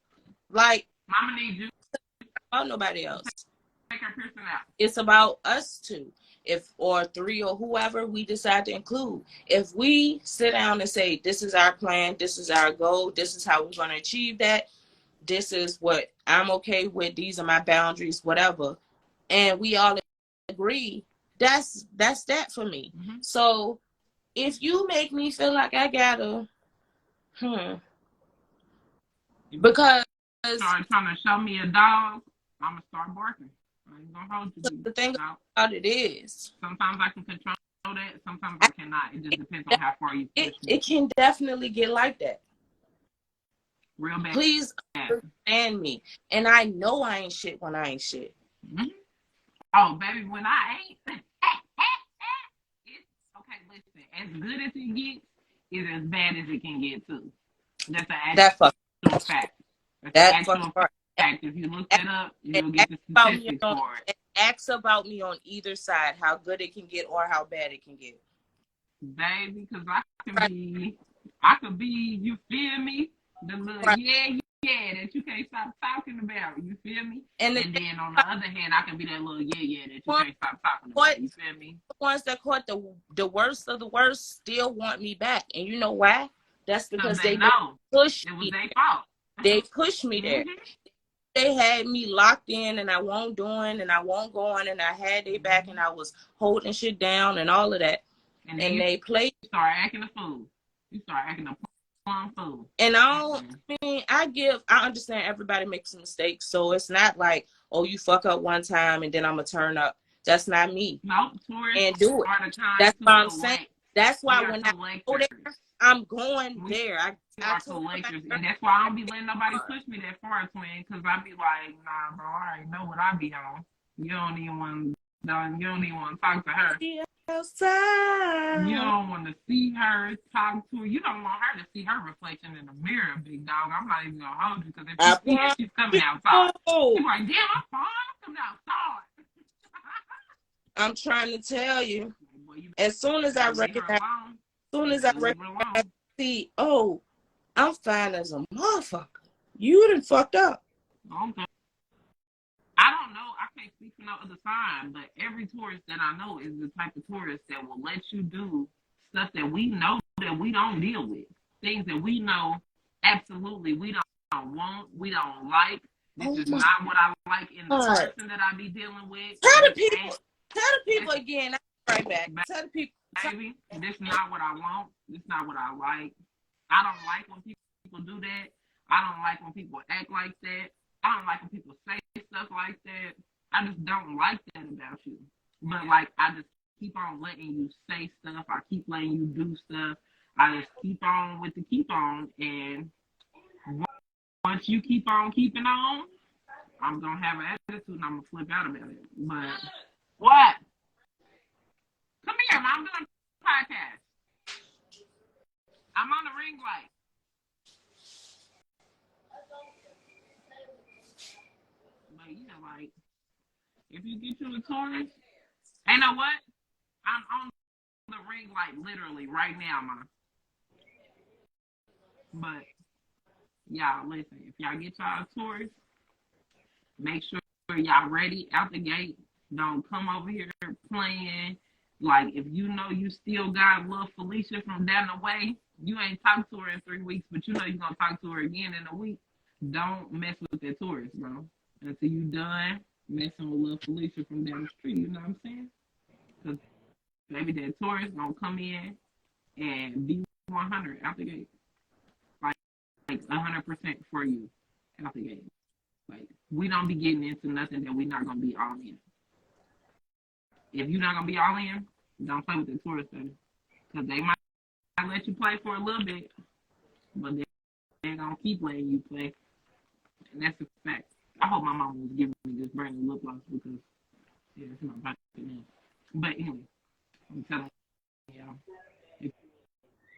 Like, Mama needs you. About nobody else. Take her person out. It's about us two, or three, or whoever we decide to include. If we sit down and say, this is our plan, this is our goal, this is how we're going to achieve that, this is what I'm okay with, these are my boundaries, whatever, and we all agree, that's that for me. So if you make me feel like I gotta because start trying to show me a dog, I'm gonna start barking. I ain't gonna hold you. The thing about it is, sometimes I can control that, sometimes I cannot. It just depends on how far you push me. It can definitely get like that. Real bad. Please understand me. And I know I ain't shit when I ain't shit. Oh, baby, when I ain't. It's okay, listen. As good as it gets is as bad as it can get, too. That's an actual fact. That's an actual fact. If you look that up, you'll get the statistics for it. Ask about me on either side, how good it can get or how bad it can get. Baby, because I could be, you feel me? The little that you can't stop talking about, you feel me? And then on the other hand, I can be that little that you can't stop talking about, you feel me? The ones that caught the worst of the worst still want me back. And you know why? That's because they know. Push it was me. Their fault. They pushed me there. They had me locked in, and I won't do it, and I won't go on, and I had their back, and I was holding shit down and all of that. And they played. You start acting a fool. You start acting a fool. And I understand everybody makes mistakes, so it's not like, oh, you fuck up one time and then I'm gonna turn up. That's not me. Nope, and do it. That's what I'm saying. That's why when I go there, I'm going there. I collectors, and that's why I don't be letting nobody push me that far, twin. Because I be like, nah, bro, I already know what I be on. You don't even want to talk to her. Outside. You don't want to see her, talk to her. You don't want her to see her reflection in the mirror, big dog. I'm not even gonna hold you, because if you see her, she's coming outside. She's like, damn, I'm fine. I'm coming outside. I'm trying to tell you. As soon as I recognize, see, oh, I'm fine as a motherfucker. You done fucked up. Okay. I don't know. I can't speak for no other sign, but every Taurus that I know is the type of Taurus that will let you do stuff that we know that we don't deal with. Things that we know absolutely we don't want, we don't like. This is not what I like in the person that I be dealing with. Tell the people again. I'm right back. Tell the people. Baby, this is not what I want. This is not what I like. I don't like when people do that. I don't like when people act like that. I don't like when people say stuff like that. I just don't like that about you. But, like, I just keep on letting you say stuff. I keep letting you do stuff. I just keep on with the keep on, and once you keep on keeping on, I'm gonna have an attitude and I'm gonna flip out about it. But what? Come here, Mom. I'm doing a podcast. I'm on the ring light. But yeah, like if you get you a Taurus, you know what? I'm on the ring light literally right now, Mom. But y'all listen, if y'all get y'all a Taurus, make sure y'all ready out the gate. Don't come over here playing. Like, if you know you still got little Felicia from down the way, you ain't talked to her in 3 weeks, but you know you're going to talk to her again in a week. Don't mess with that Taurus, bro. Until you done messing with little Felicia from down the street, you know what I'm saying? Because maybe that Taurus going to come in and be 100 out the gate. Like 100% for you out the gate. Like, we don't be getting into nothing that we're not going to be all in. If you're not going to be all in, don't play with the Taurus, baby. Because they might let you play for a little bit, but they're going to keep letting you play. And that's a fact. I hope my mom was giving me this brand new lip gloss because, yeah, it's not about it now. But anyway, I'm telling y'all, if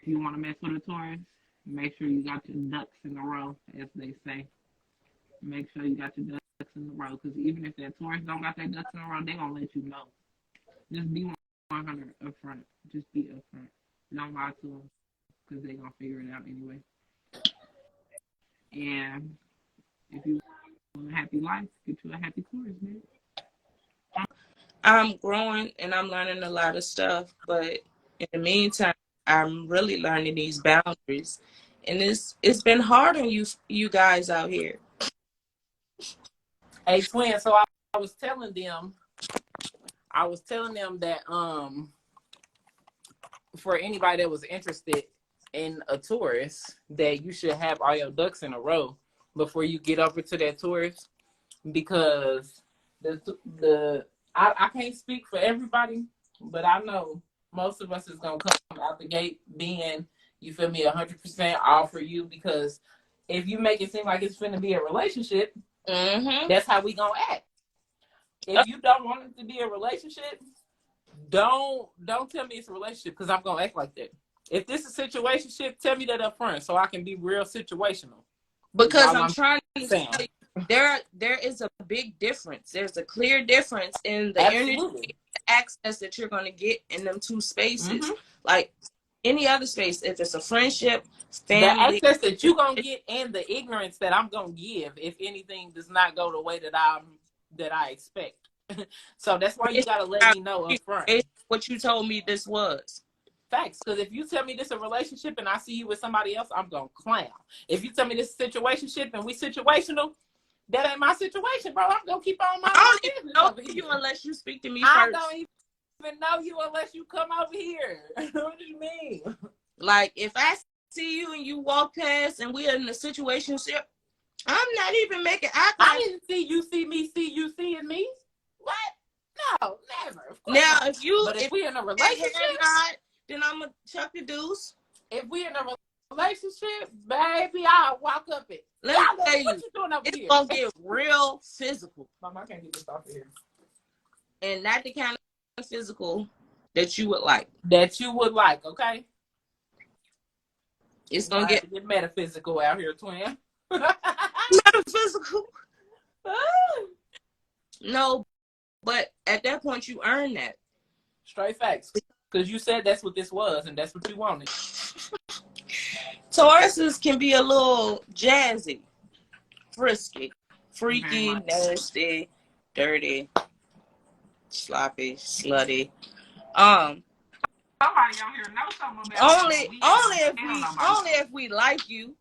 you want to mess with a Taurus, make sure you got your ducks in a row, as they say. Make sure you got your ducks in a row, because even if that Taurus don't got their ducks in a row, they're going to let you know. Just be 100 up front. Just be up front. Don't lie to them, because they're going to figure it out anyway. And if you want a happy life, get you a happy Taurus, man. I'm growing and I'm learning a lot of stuff, but in the meantime, I'm really learning these boundaries, and it's been hard on you guys out here. Hey, twin. So I was telling them that for anybody that was interested in a Taurus, that you should have all your ducks in a row before you get over to that Taurus, because I can't speak for everybody, but I know most of us is gonna come out the gate being, you feel me, 100% all for you, because if you make it seem like it's finna be a relationship, that's how we gonna act. If you don't want it to be a relationship, don't tell me it's a relationship, because I'm gonna act like that. If this is a situationship, tell me that up front so I can be real situational. Because I'm trying to say there is a big difference. There's a clear difference in the energy access that you're going to get in them two spaces. Like any other space, if it's a friendship, family, the access that you're going to get and the ignorance that I'm going to give if anything does not go the way that I expect. So that's why you got to let me know up front. It's what you told me this was. Facts. Because if you tell me this is a relationship and I see you with somebody else, I'm going to clown. If you tell me this is a situationship and we situational, that ain't my situation, bro. I'm going to keep on my I don't even know you unless you speak to me first. I don't even know you unless you come over here. What do you mean? Like, if I see you and you walk past and we're in a situationship, I'm not even making eye contact. I didn't see you see me, see you seeing me. What? No, never. Now, not. If we in a relationship, then I'm going to chuck the deuce. If we in a relationship, baby, I'll walk up it. Let me tell you, what you doing over it's here? going to get real physical. Mama, I can't get this off of here. And not the kind of physical that you would like. Okay? It's going to get metaphysical out here, twin. Metaphysical? No, but at that point, you earn that. Straight facts. Because you said that's what this was, and that's what you wanted. Tauruses can be a little jazzy, frisky, freaky, nasty, dirty, sloppy, slutty. Somebody out here knows something about only if we like you.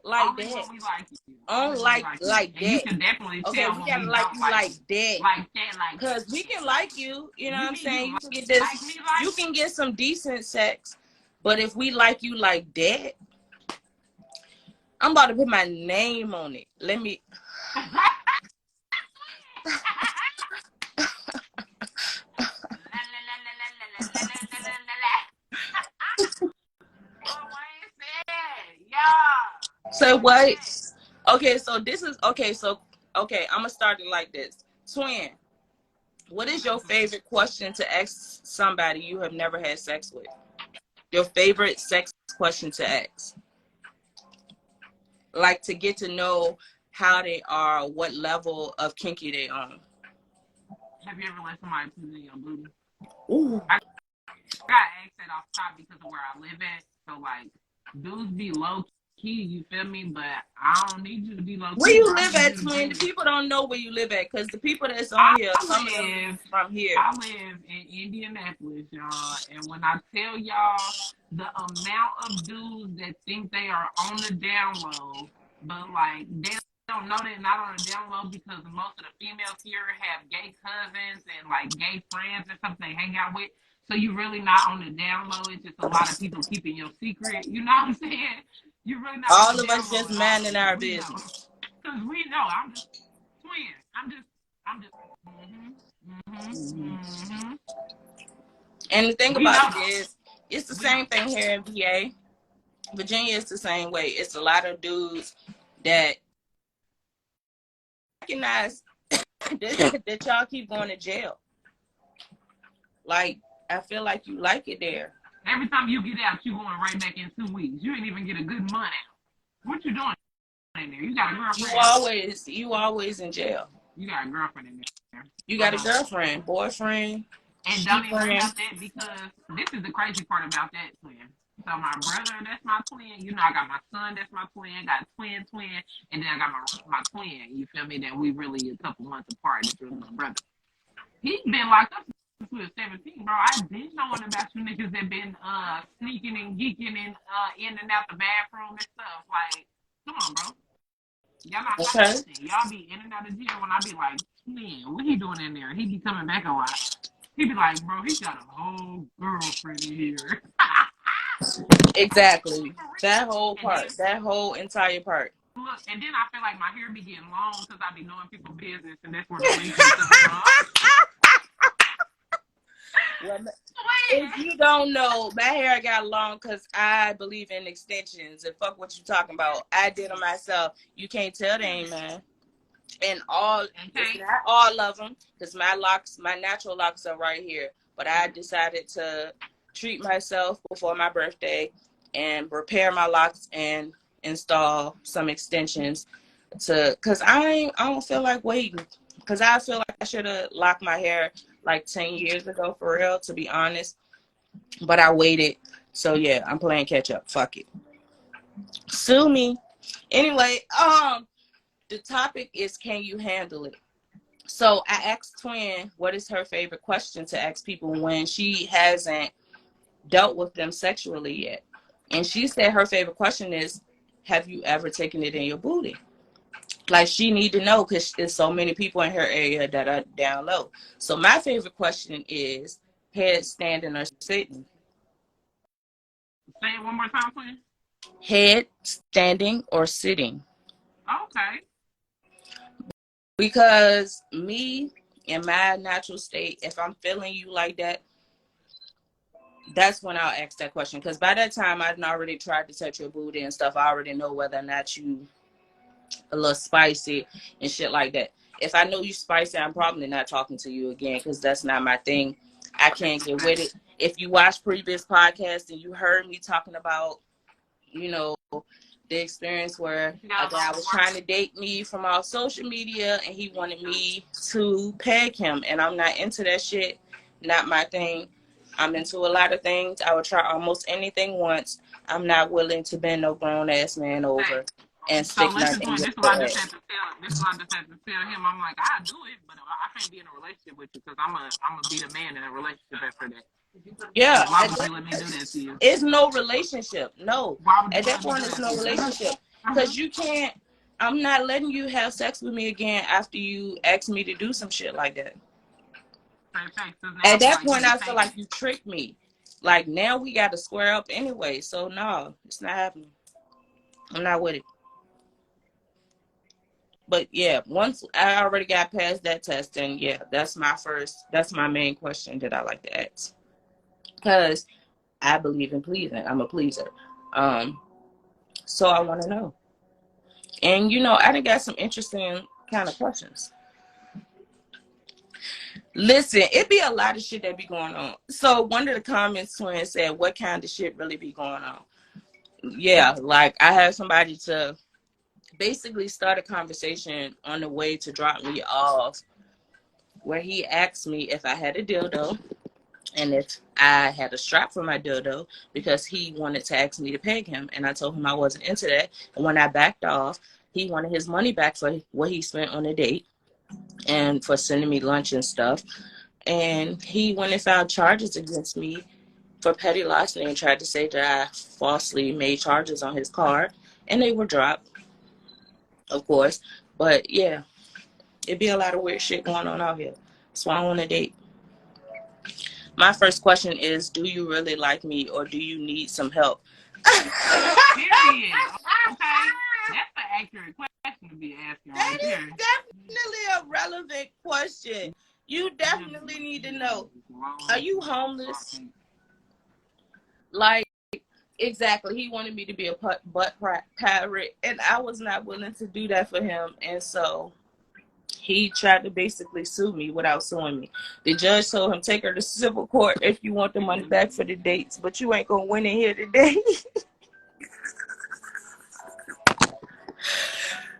Like only that. When we like you. Only like that. You can definitely okay, tell we when gotta we like don't you like that. Like that, like because we can like you, you know what I'm saying? You can get this, this, you can get some decent sex, but if we like you like that, I'm about to put my name on it. Let me. So what? Okay, so this is okay. So okay, I'm gonna start it like this. Twin, what is your favorite question to ask somebody you have never had sex with? Your favorite sex question to ask, like to get to know how they are, what level of kinky they on. Have you ever let somebody put in your booty? Ooh. I got asked that off top because of where I live at. So like, dudes be low key, you feel me? But I don't need you to be low key. Where you I live need at, you to twin? The be. people don't know where you live at, because the people that's on here, some of them from here. I live in Indianapolis, y'all. And when I tell y'all the amount of dudes that think they are on the down low, but like they don't know they're not on the down low because most of the females here have gay cousins and like gay friends or something they hang out with. So you really not on the down low. It's just a lot of people keeping your secret. You know what I'm saying? You're really not on All the of us down low just at all. minding our We know. business. Because we know. I'm just twin. I'm just. And the thing We know about it though. is, it's the same thing here in VA. Virginia is the same way. It's a lot of dudes that recognize that y'all keep going to jail. Like, I feel like you like it there. Every time you get out, you going right back in 2 weeks. You ain't even get a good month out. What you doing in there? You got a girlfriend? You always in jail. You got a girlfriend in there. You got a girlfriend, boyfriend. And don't even worry about that, because this is the crazy part about that, twin. So my brother, that's my twin. You know, I got my son, that's my twin. Got twin, and then I got my twin. You feel me? That we really a couple months apart. That's really my brother. He's been locked up since we was 17, bro. I've been knowing about you niggas that been sneaking and geeking and in and out the bathroom and stuff. Like, come on, bro. Y'all not Okay. Y'all be in and out of jail when I be like, man, what he doing in there? He be coming back a lot. He be like, bro, he got a whole girlfriend in here. Exactly. That whole part. That whole entire part. Look, and then I feel like my hair be getting long because I be knowing people's business, and that's where the link comes from. Well, if you don't know, my hair got long because I believe in extensions. And fuck what you talking about. I did them myself. You can't tell they ain't mine. And it's not all of them, because my natural locks are right here. But I decided to treat myself before my birthday and repair my locks and install some extensions because I don't feel like waiting. Because I feel like I should have locked my hair like 10 years ago, for real, to be honest. But I waited. So yeah, I'm playing catch up. Fuck it. Sue me. Anyway, the topic is, can you handle it? So I asked Twin what is her favorite question to ask people when she hasn't dealt with them sexually yet. And she said her favorite question is, have you ever taken it in your booty? Like, she need to know because there's so many people in her area that are down low. So my favorite question is, head standing or sitting? Say it one more time, please. Head standing or sitting? Okay. Because me, in my natural state, if I'm feeling you like that, that's when I'll ask that question. Because by that time, I've already tried to touch your booty and stuff. I already know whether or not you a little spicy and shit like that. If I know you spicy, I'm probably not talking to you again because that's not my thing. I can't get with it. If you watch previous podcasts and you heard me talking about, you know, the experience where a guy was trying to date me from our social media and he wanted me to peg him, and I'm not into that shit. Not my thing. I'm into a lot of things. I would try almost anything once. I'm not willing to bend no grown ass man over and stick nothing in your This is what I just had to tell him. I'm like, I do it, but I can't be in a relationship with you because I'm gonna be the man in a relationship after that. Yeah, why would you let me do that to you? It's no relationship. No, at that point, it's no relationship because you can't. I'm not letting you have sex with me again after you ask me to do some shit like that. At that point, I feel like you tricked me. Like, now we got to square up anyway. So no, it's not happening. I'm not with it. But yeah, once I already got past that test, and yeah, that's my main question that I like to ask. Because I believe in pleasing. I'm a pleaser. So I want to know. And, you know, I done got some interesting kind of questions. Listen, it be a lot of shit that be going on. So one of the comments, Twin, said, what kind of shit really be going on? Yeah, like I had somebody to basically start a conversation on the way to drop me off where he asked me if I had a dildo and if I had a strap for my dildo because he wanted to ask me to peg him. And I told him I wasn't into that. And when I backed off, he wanted his money back for what he spent on the date and for sending me lunch and stuff. And he went and filed charges against me for petty larceny and tried to say that I falsely made charges on his card. And they were dropped, of course. But yeah, it'd be a lot of weird shit going on out here. So I want to date. My first question is, do you really like me or do you need some help? Period. Okay. That's an accurate question to be asking right That there. is definitely a relevant question. You definitely need to know, are you homeless? Like, exactly. He wanted me to be a butt pirate, and I was not willing to do that for him. And so he tried to basically sue me without suing me. The judge told him, take her to civil court if you want the money back for the dates, but you ain't gonna win it here today.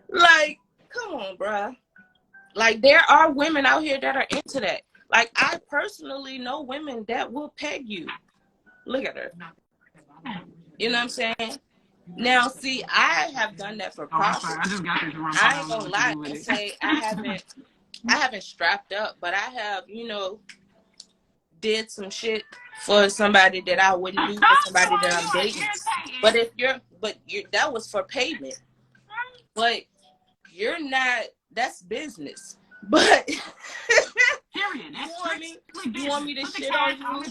Like, come on, bruh. Like, there are women out here that are into that. Like, I personally know women that will peg you. Look at her. You know what I'm saying? Now, see, I have done that for profit. I just got this wrong. I ain't gonna lie and say I haven't strapped up, but I have, you know, did some shit for somebody that I wouldn't do for somebody that I'm dating. But that was for payment. But you're not. That's business. But period. You want me to shit on you?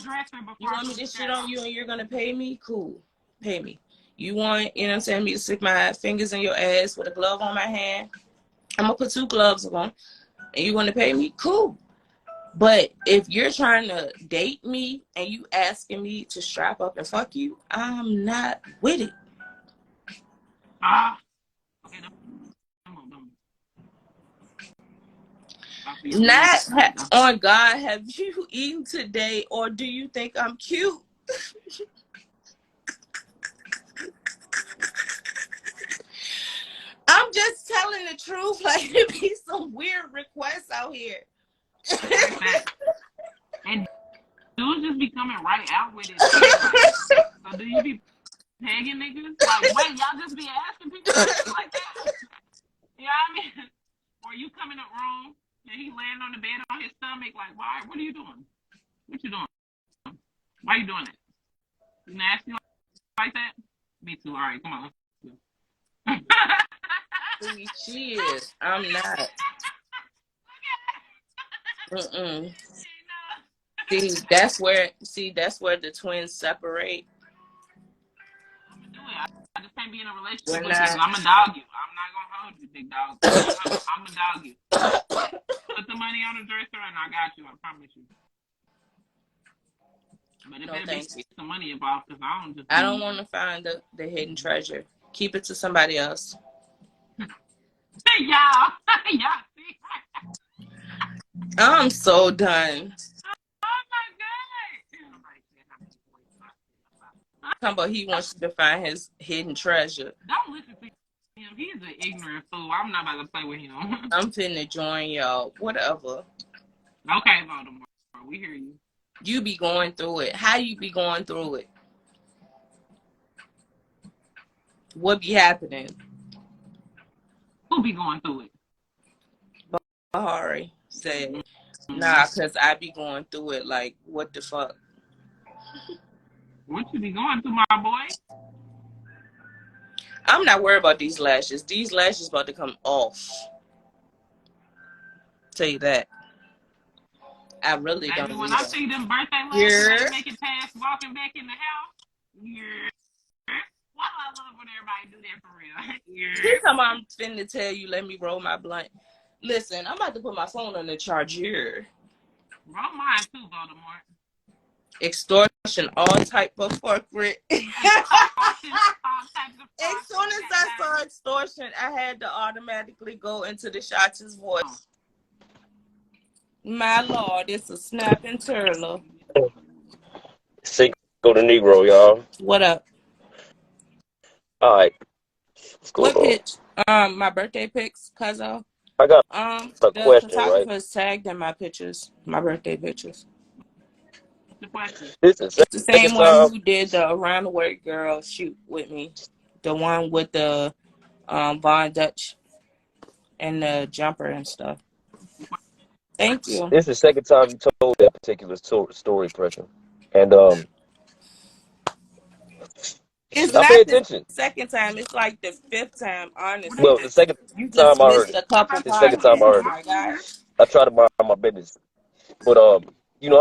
You want me to shit on you and you're gonna pay me? Cool, pay me. You want, you know what I'm saying, me to stick my fingers in your ass with a glove on my hand? I'm gonna put 2 gloves on, and you want to pay me? Cool. But if you're trying to date me and you asking me to strap up and fuck you, I'm not with it. Not on God, have you eaten today, or do you think I'm cute? I'm just telling the truth. Like, there be some weird requests out here. And dudes just be coming right out with it. So do you be pegging niggas? Like, wait, y'all just be asking people like that? You know what I mean? Or you coming up wrong and he laying on the bed on his stomach like, why? What are you doing? What you doing? Why you doing it? You nasty like that? Me too. All right, come on. She is. I'm not. See, that's where the twins separate. I'm gonna do it. I just can't be in a relationship with you. I'm gonna dog you. I'm not gonna hold you, big dog. I'm gonna dog you. Put the money on the dresser and I got you. I promise you. But it better be some money involved because I don't want to find the hidden treasure. Keep it to somebody else. Y'all see? I'm so done. Oh my God. Talking about he wants you to find his hidden treasure. Don't listen to him. He's an ignorant fool. I'm not about to play with him. I'm finna join y'all. Whatever. Okay, Voldemort. We hear you. You be going through it. How you be going through it? What be happening? Who be going through it? Bahari said, nah, because I be going through it like, what the fuck? What you be going through, my boy? I'm not worried about these lashes. These lashes about to come off. Tell you that. I really don't. When I see them birthday lashes, make it past walking back in the house. Why do I love when everybody do that for real? This time I'm finna tell you, let me roll my blunt. Listen, I'm about to put my phone on the charger. Roll mine too, Voldemort. Extortion, all type of fuckery. All types of As soon as I saw extortion, I had to automatically go into the Shot's voice. My Lord, it's a snapping turtle. Cinco de Negro, y'all. What up? All right, what's going What on? pitch? My birthday pics, cuzzo. I got a The question, right? photographers tagged in my pictures, my birthday pictures. The question. This is the It's the second same one time. who did the around the world girl shoot with me. The one with the Von Dutch and the jumper and stuff. Thank you. This is the second time you told that particular story, pressure, and It's I pay not the attention. second time. It's like the fifth time, What they Well, honestly. the second You just time I heard missed it. a couple about The to say second what time I you heard podcasts, it. my my phone guy. here? I try to mind my business, but I'm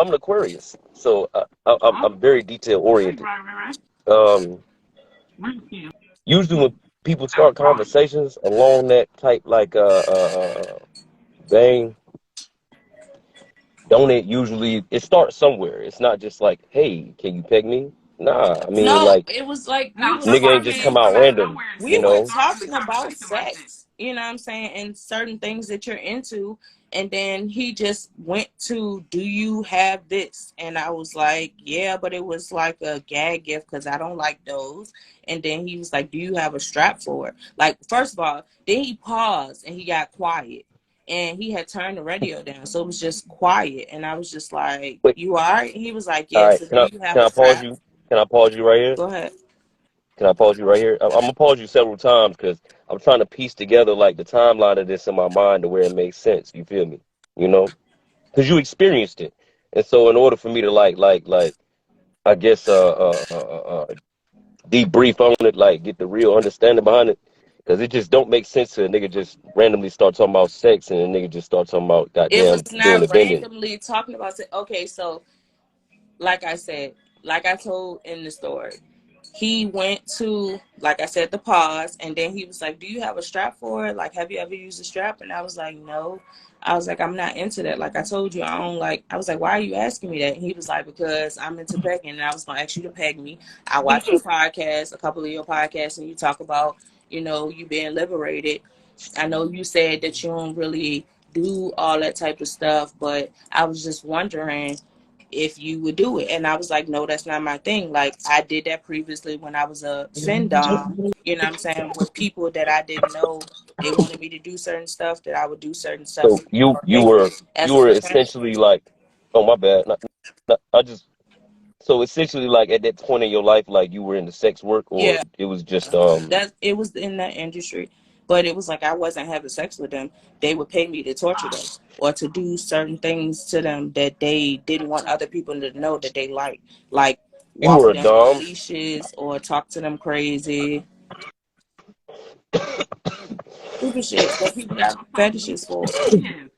an Aquarius, so Oh, I'm very detail right, oriented. right, right, right. Um, Real Kim. Usually when people That's start right. conversations along that type like vein, don't it usually it starts somewhere. It's not just like, hey, can you peg me? Nah, I mean No, like it was like we No, was nigga ain't sometimes just it come talking. come out out of random, nowhere and you We then were know. start the talking about conversation like that. sex, you know what I'm saying, and certain things that you're into. And then he just went to, do you have this? And I was like, yeah, but it was like a gag gift because I don't like those. And then he was like, do you have a strap for it? Like, first of all, then he paused and he got quiet. And he had turned the radio down. So it was just quiet. And I was just like, Wait, you all right? And he was like, all yeah. right, So do you have can a I pause strap? you? Can I pause you right here? Go ahead. Can I pause you right here? I'm gonna pause you several times because I'm trying to piece together like the timeline of this in my mind to where it makes sense. You feel me? You know, because you experienced it, and so in order for me to like I guess debrief on it, like get the real understanding behind it, because it just don't make sense to a nigga just randomly start talking about sex and a nigga just start talking about It goddamn was doing not the bending. randomly talking about it. Okay, so like I said, like I told in the story, he went to, like I said, the pause, and then he was like, do you have a strap for it? Like, have you ever used a strap? And I was like, no. I was like, I'm not into that. Like I told you, I don't like, I was like, why are you asking me that? And he was like, because I'm into pegging, and I was going to ask you to peg me. I watched your podcast, a couple of your podcasts, and you talk about, you being liberated. I know you said that you don't really do all that type of stuff, but I was just wondering if you would do it. And I was like, no, that's not my thing. Like, I did that previously when I was a findom, you know what I'm saying, with people that I didn't know. They wanted me to do certain stuff, that I would do certain stuff So for you them. you were you As a were professional. essentially like, oh my bad, I just so essentially like at that point in your life, like you were into sex work, or Yeah, it was just that it was in that industry. But it was like I wasn't having sex with them. They would pay me to torture them or to do certain things to them that they didn't want other people to know that they liked. Like you walk were a them on dom. leashes or talk to them crazy. Stupid shit that people got So fetishes for. yes,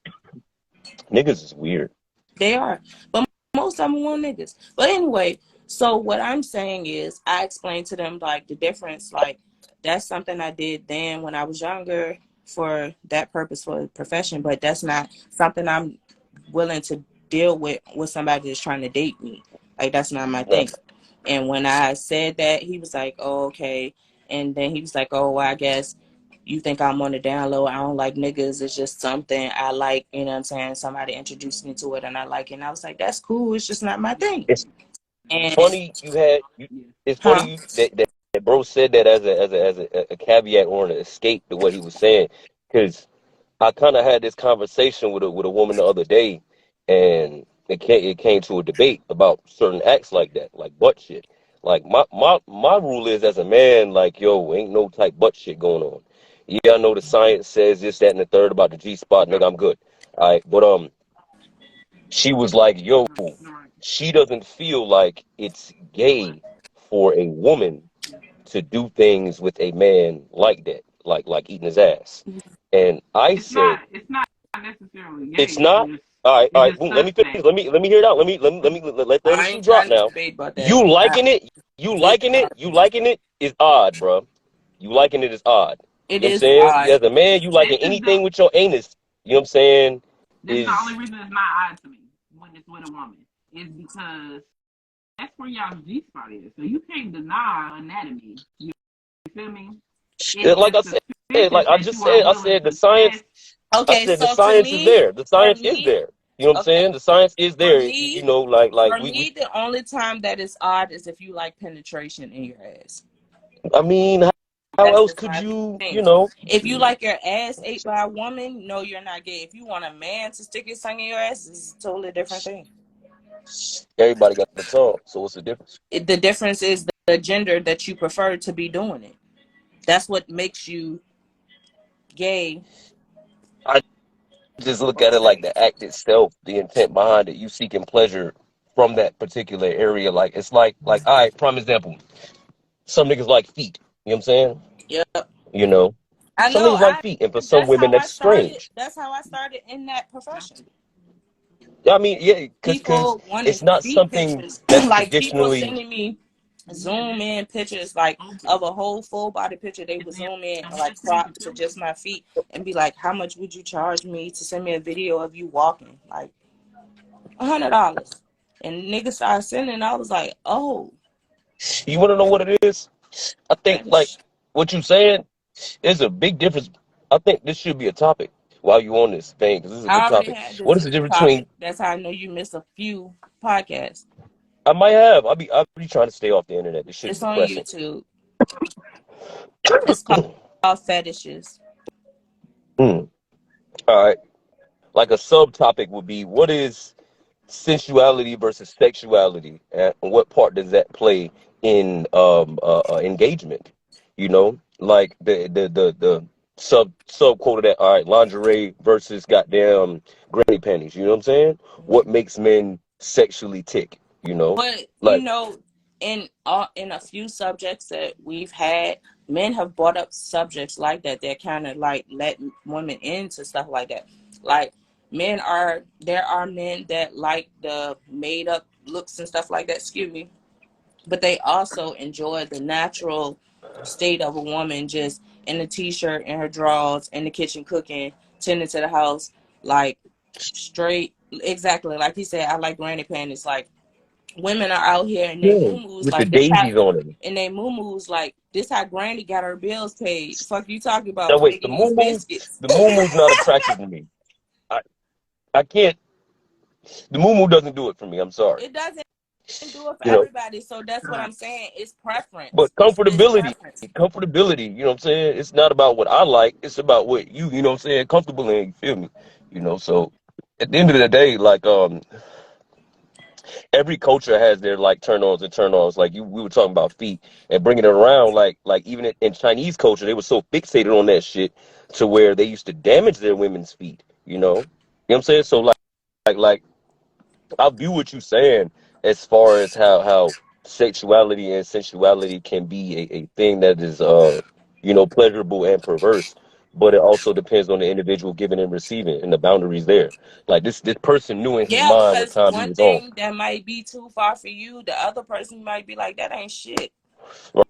Niggas is weird. They are. But most of them want niggas. But anyway, so what I'm saying is I explained to them like the difference, like that's something I did then when I was younger for that purpose for the profession, but that's not something I'm willing to deal with somebody that's trying to date me. Like that's not my Right. thing. And when I said that, he was like, oh, okay. And then he was like, oh, well, I guess you think I'm on the down low. I don't like niggas. It's just something I like, you know what I'm saying? Somebody introduced me to it and I like it. And I was like, that's cool. It's just not my thing. It's And, funny you had. yes. It's huh? funny that bro said that as a caveat or an escape to what he was saying, because I kind of had this conversation with a woman the other day, and it came to a debate about certain acts like that, like butt shit. Like my rule is as a man, like yo, ain't no type butt shit going on. Yeah, I know the science says this, that, and the third about the G spot, nigga. I'm good. All right, but she was like, yo, Right, right. she doesn't feel like it's gay for a woman to do things with a man like that, like eating his ass. And I said, It's not necessarily it's gay. not. All It's right, just boom. Let me finish. suspect. Let me hear it out. Let the other I shoe ain't drop trying to now. debate about that. You liking it? You Very liking it? hard You for me. liking it is odd, bro. You liking it is odd. It You know what I'm is saying? odd. As a man, you This liking is the anything with your anus. You know what I'm saying? this is the only Is reason it's not odd to me when it's with a woman. Is because that's where y'all's G spot is. So you can't deny anatomy. You feel me? Like I It's the said, like fitness I that just you are said, I willing said the to science. test. I Okay, said the so to science is me, there. The for science is me, there. You know what I'm okay, saying? The science is for there. me, Like for we me, the only time that is odd is if you like penetration in your ass. I mean, how That's else just could my you, thing. If you like your ass ate by a woman, no, you're not gay. If you want a man to stick his tongue in your ass, it's a totally different thing. everybody got the tongue. So what's the difference? The difference is the gender that you prefer to be doing it. That's what makes you gay I just look or at it like straight. the act itself, the intent behind it. You seeking pleasure from that particular area. Like it's like all right, prime example. Some niggas like feet. You know what I'm saying? Yep. You know, I some know. niggas like feet, and for some That's women how I that's started. strange. That's how I started in that profession. I mean, yeah, because People wanting it's not feet something pictures, that's like people traditionally. sending me zoom Yeah, in pictures like open. of a whole full body picture. They would It's in zoom in your and like mental, you crop can to do just my feet and be like, "How much would you charge me to send me a video of you walking?" Like $100. And niggas started sending. And I was like, "Oh, You want to know what it is? I think like fetish." what you saying is a big difference. I think this should be a topic while you on this thing because this is a good I already topic. had What this is as the a difference between? topic. That's how I know you missed a few podcasts. I might have. I'll be trying to stay off the internet. This shit's It's on depressing. YouTube. It's called fetishes. Hmm. All right. Like a subtopic would be what is sensuality versus sexuality, and what part does that play in engagement? You know, like the sub quote of that. All right, lingerie versus goddamn granny panties. You know what I'm saying? What makes men sexually tick? You know, But you like know, in a few subjects that we've had, men have brought up subjects like that. They're kind of like let women into stuff like that. Like there are men that like the made up looks and stuff like that. Excuse me, but they also enjoy the natural state of a woman just in a t-shirt and her drawers in the kitchen cooking, tending to the house, like straight. Exactly like he said. I like granny panties, like women are out here in their yeah, moo with the like this how daisies on it. in their moo like this how granny got her bills paid. The fuck you talking Now about wait, making these biscuits? the moo not attractive to me. I I can't. The moo doesn't do it for me. I'm sorry. It doesn't do it for You know. everybody, so that's what I'm saying. It's preference. But It's preference. comfortability, you know what I'm saying? It's not about what I like, it's about what you know what I'm saying, comfortable in, you feel me? You know, so at the end of the day, like every culture has their like turn-ons and turn-offs. Like we were talking about feet and bringing it around like even in Chinese culture, they were so fixated on that shit to where they used to damage their women's feet, you know? You know what I'm saying? So like I view what you're saying as far as how sexuality and sensuality can be a thing that is pleasurable and perverse, but it also depends on the individual giving and receiving and the boundaries there. Like this person knew in his Yeah, mind what because time he one was on. thing that might be too far for you, the other person might be like, that ain't shit. Right.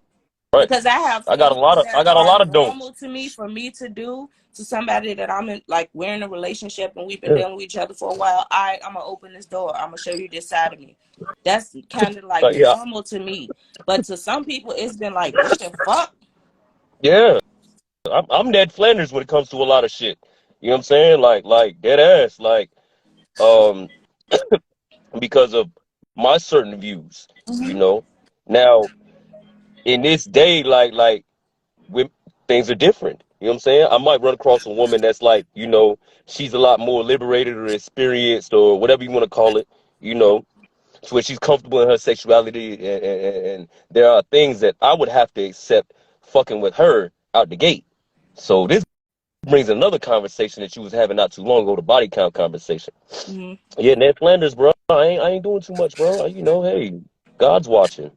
Because I have I got a things lot of I that got a are lot of don'ts. normal to me for me to do to somebody that I'm in, like we're in a relationship and we've been Yeah. dealing with each other for a while. I'm gonna open this door. I'm gonna show you this side of me. That's kind of like Yeah. normal to me. But to some people, it's been like, what the fuck? Yeah. I'm Ned Flanders when it comes to a lot of shit. You know what I'm saying? Like dead ass. Like um because of my certain views, you know. Now in this day, when things are different. You know what I'm saying? I might run across a woman that's like, she's a lot more liberated or experienced or whatever you want to call it, you know, to where she's comfortable in her sexuality. And there are things that I would have to accept fucking with her out the gate. So this brings another conversation that you was having not too long ago, the body count conversation. Mm-hmm. Yeah, Ned Flanders, bro. I ain't doing too much, bro. Hey, God's watching.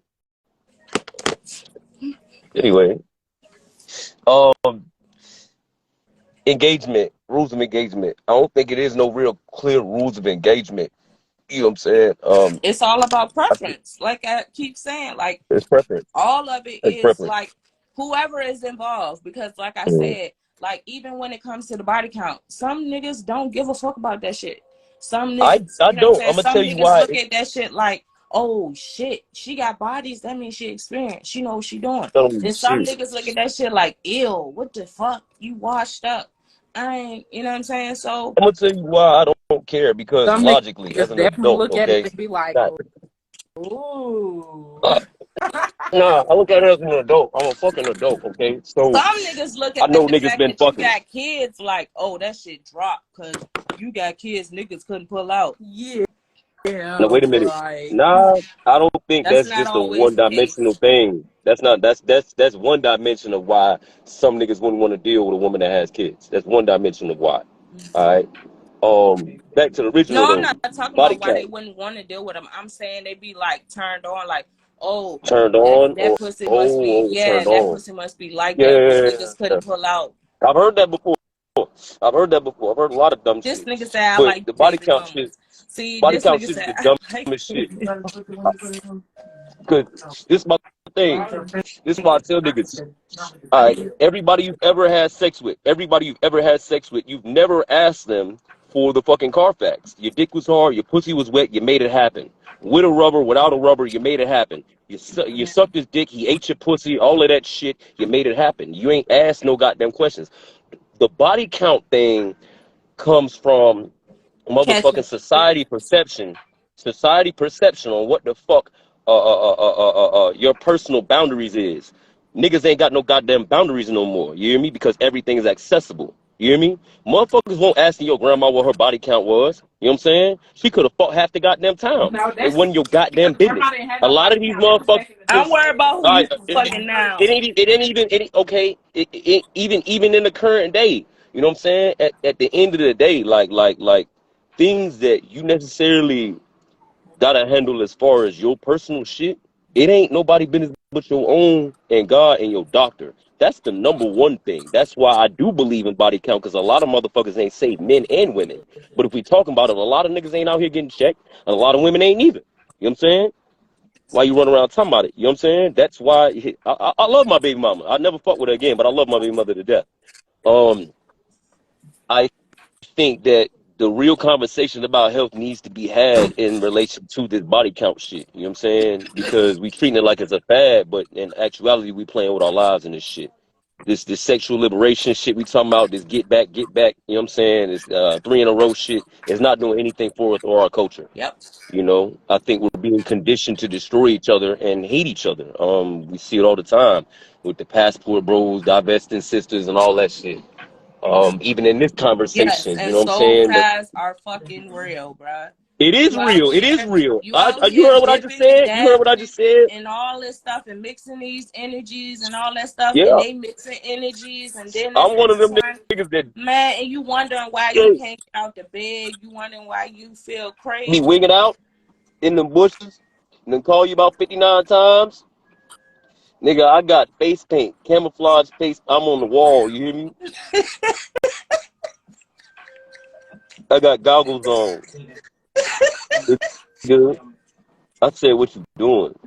Anyway, um, engagement, rules of engagement. I don't think it is no real clear rules of engagement. You know what I'm saying? It's all about I think preference. Like I keep saying, like it's preference. all of it It's is preference. like whoever is involved. Because like I Mm. said, like even when it comes to the body count, some niggas don't give a fuck about that shit. Some I niggas, I you know what I'm don't. saying? I'm gonna Some tell you niggas why. look at that shit like, oh shit, she got bodies, that means she experienced, she know what she doing. Tell Then me some shit. niggas look at that shit like, ew, what the fuck, you washed up. I ain't, you know what I'm saying? So I'm gonna tell you why I don't care, because Some logically, as niggas an definitely adult, look at it okay, and be like, not, ooh. nah, I look at it as an adult. I'm a fucking adult, okay? So some niggas look I at know the niggas fact been that you fucking. got kids like, oh, that shit dropped because you got kids niggas couldn't pull out. Yeah, Now wait a minute. like Nah, I don't think That's that's not just a always the one-dimensional case. thing. That's not that's one dimension of why some niggas wouldn't want to deal with a woman that has kids. That's one dimension of why. All right. Back to the original No, I'm though. not talking Body about why they count wouldn't want to deal with them. I'm saying they be like turned on, like, oh, turned that on that or pussy must be, yeah, turned that on. pussy must be like Yeah, that yeah, because yeah, niggas yeah. couldn't pull out. I've heard that before. I've heard that before. I've heard a lot of dumb This shit. nigga said I But like the body baby count shit, mamas. See, body this count nigga shit is said the I like dumbest shit. baby mamas. Cause this is my thing. This is why I tell niggas. All right, everybody you've ever had sex with, you've never asked them for the fucking Carfax. Your dick was hard, your pussy was wet, you made it happen. With a rubber, without a rubber, you made it happen. You sucked his dick, he ate your pussy, all of that shit, you made it happen. You ain't asked no goddamn questions. The body count thing comes from Catching motherfucking society perception on what the fuck your personal boundaries is. Niggas ain't got no goddamn boundaries no more. You hear me? Because everything is accessible. You hear me? Motherfuckers won't ask your grandma what her body count was. You know what I'm saying? She could have fought half the goddamn town. no, It that's wasn't your because goddamn grandma business. didn't have A no lot body of these count motherfuckers, back in the I'm day. worried about who you fucking now. it ain't even okay. Even in the current day, you know what I'm saying? At the end of the day, like things that you necessarily gotta handle as far as your personal shit, it ain't nobody business but your own and God and your doctor. That's the number one thing. That's why I do believe in body count, because a lot of motherfuckers ain't safe, men and women. But if we talking about it, a lot of niggas ain't out here getting checked, and a lot of women ain't either. You know what I'm saying? Why you run around talking about it? You know what I'm saying? That's why I love my baby mama. I never fuck with her again, but I love my baby mother to death. Um, I think that the real conversation about health needs to be had in relation to this body count shit. You know what I'm saying? Because we treating it like it's a fad, but in actuality, we playing with our lives in this shit. This sexual liberation shit we talking about, this get back, you know what I'm saying? This 3 in a row shit is not doing anything for us or our culture. Yep. You know, I think we're being conditioned to destroy each other and hate each other. We see it all the time with the passport bros, divesting sisters, and all that shit. Even in this Yes, conversation, you and know what I'm soul saying? ties are fucking real, bruh. It is You out real. It is here, real. you out You here heard what I just dipping, said? You heard what I dabbing, just said? and all this stuff, and mixing these energies and all that stuff, and Yeah. they mixing energies, and then this I'm and one of this them one, niggas that man, and you wondering why you straight can't get out the bed, you wondering why you feel be crazy. winging out in the bushes and then call you about 59 times. Nigga, I got face paint, camouflage face. I'm on the wall. You hear me? I got goggles on. Nigga, I said, what you doing?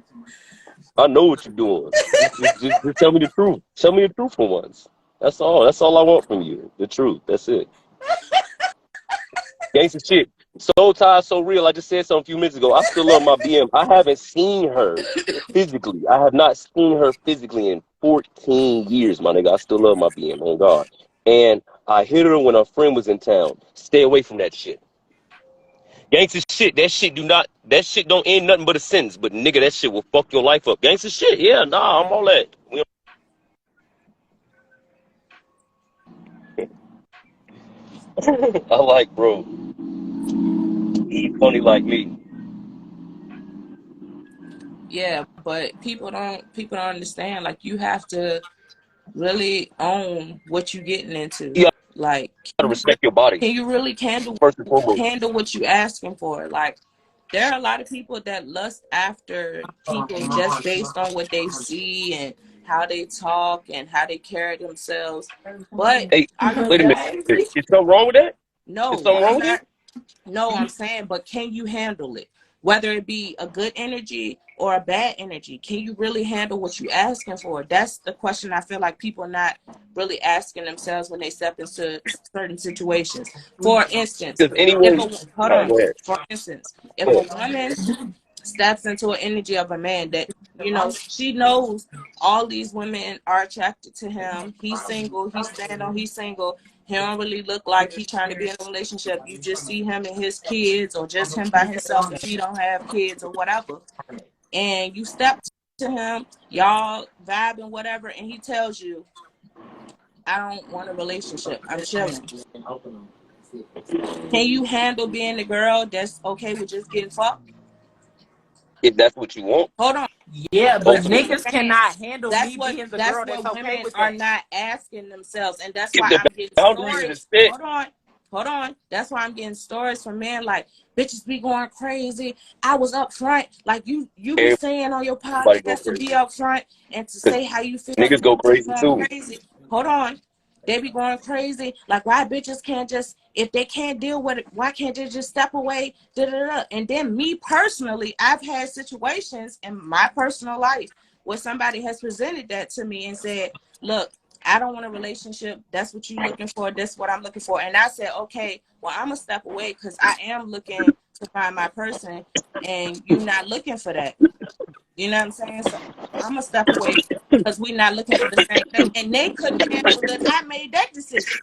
I know what you're doing. Just tell me the truth. Tell me the truth for once. That's all. That's all I want from you. The truth. That's it. Gangsta shit. Soul Tie, so real. I just said something a few minutes ago. I still love my BM. I haven't seen her physically. I have not seen her physically in 14 years, my nigga. I still love my BM, on God. And I hit her when her friend was in town. Stay away from that shit. Gangsta shit, that shit don't end nothing but a sentence. But nigga, that shit will fuck your life up. Gangsta shit, yeah, nah, I'm all that. I like, bro. He funny like me. Yeah, but people don't understand. Like you have to really own what you're getting into. You Like, gotta respect your body, can you really handle first and foremost. what you asking for? Like, there are a lot of people that lust after people just based on what they see and how they talk and how they carry themselves. But Hey, I look wait a at minute. it. Is something wrong with that? Is No, something wrong I'm with that? not. No, I'm saying, but can you handle it? Whether it be a good energy or a bad energy, can you really handle what you're asking for? That's the question I feel like people are not really asking themselves when they step into certain situations. For instance, Because anyone, hold all right, on. go ahead. For instance, if Go a ahead. woman steps into an energy of a man that, you know, she knows all these women are attracted to him. He's single. He's stand on. He's single. He don't really look like he's trying to be in a relationship. You just see him and his kids, or just him by himself if he don't have kids or whatever. And you step to him, y'all vibing, whatever, and he tells you, I don't want a relationship. I'm chilling. Can you handle being the girl that's okay with just getting fucked? If that's what you want. Hold on. Yeah, but Okay. niggas cannot handle That's me what being the girl that's okay women with are that. not asking themselves, and that's If why the I'm getting boundaries is stories. set, Hold on. That's why I'm getting stories from men like, bitches be going crazy. I was up front, like you be saying on your everybody go podcast, to be crazy. up front and to Because say how you feel. niggas go crazy Going too. crazy. Hold on. They be going crazy. Like, why bitches can't just, if they can't deal with it, why can't they just step away? Da-da-da. And then me personally, I've had situations in my personal life where somebody has presented that to me and said, look, I don't want a relationship. That's what you're looking for. That's what I'm looking for. And I said, okay, well, I'm going to step away because I am looking to find my person and you're not looking for that. You know what I'm saying? So I'm going to step away because we're not looking for the same thing. And they couldn't handle that. I made that decision.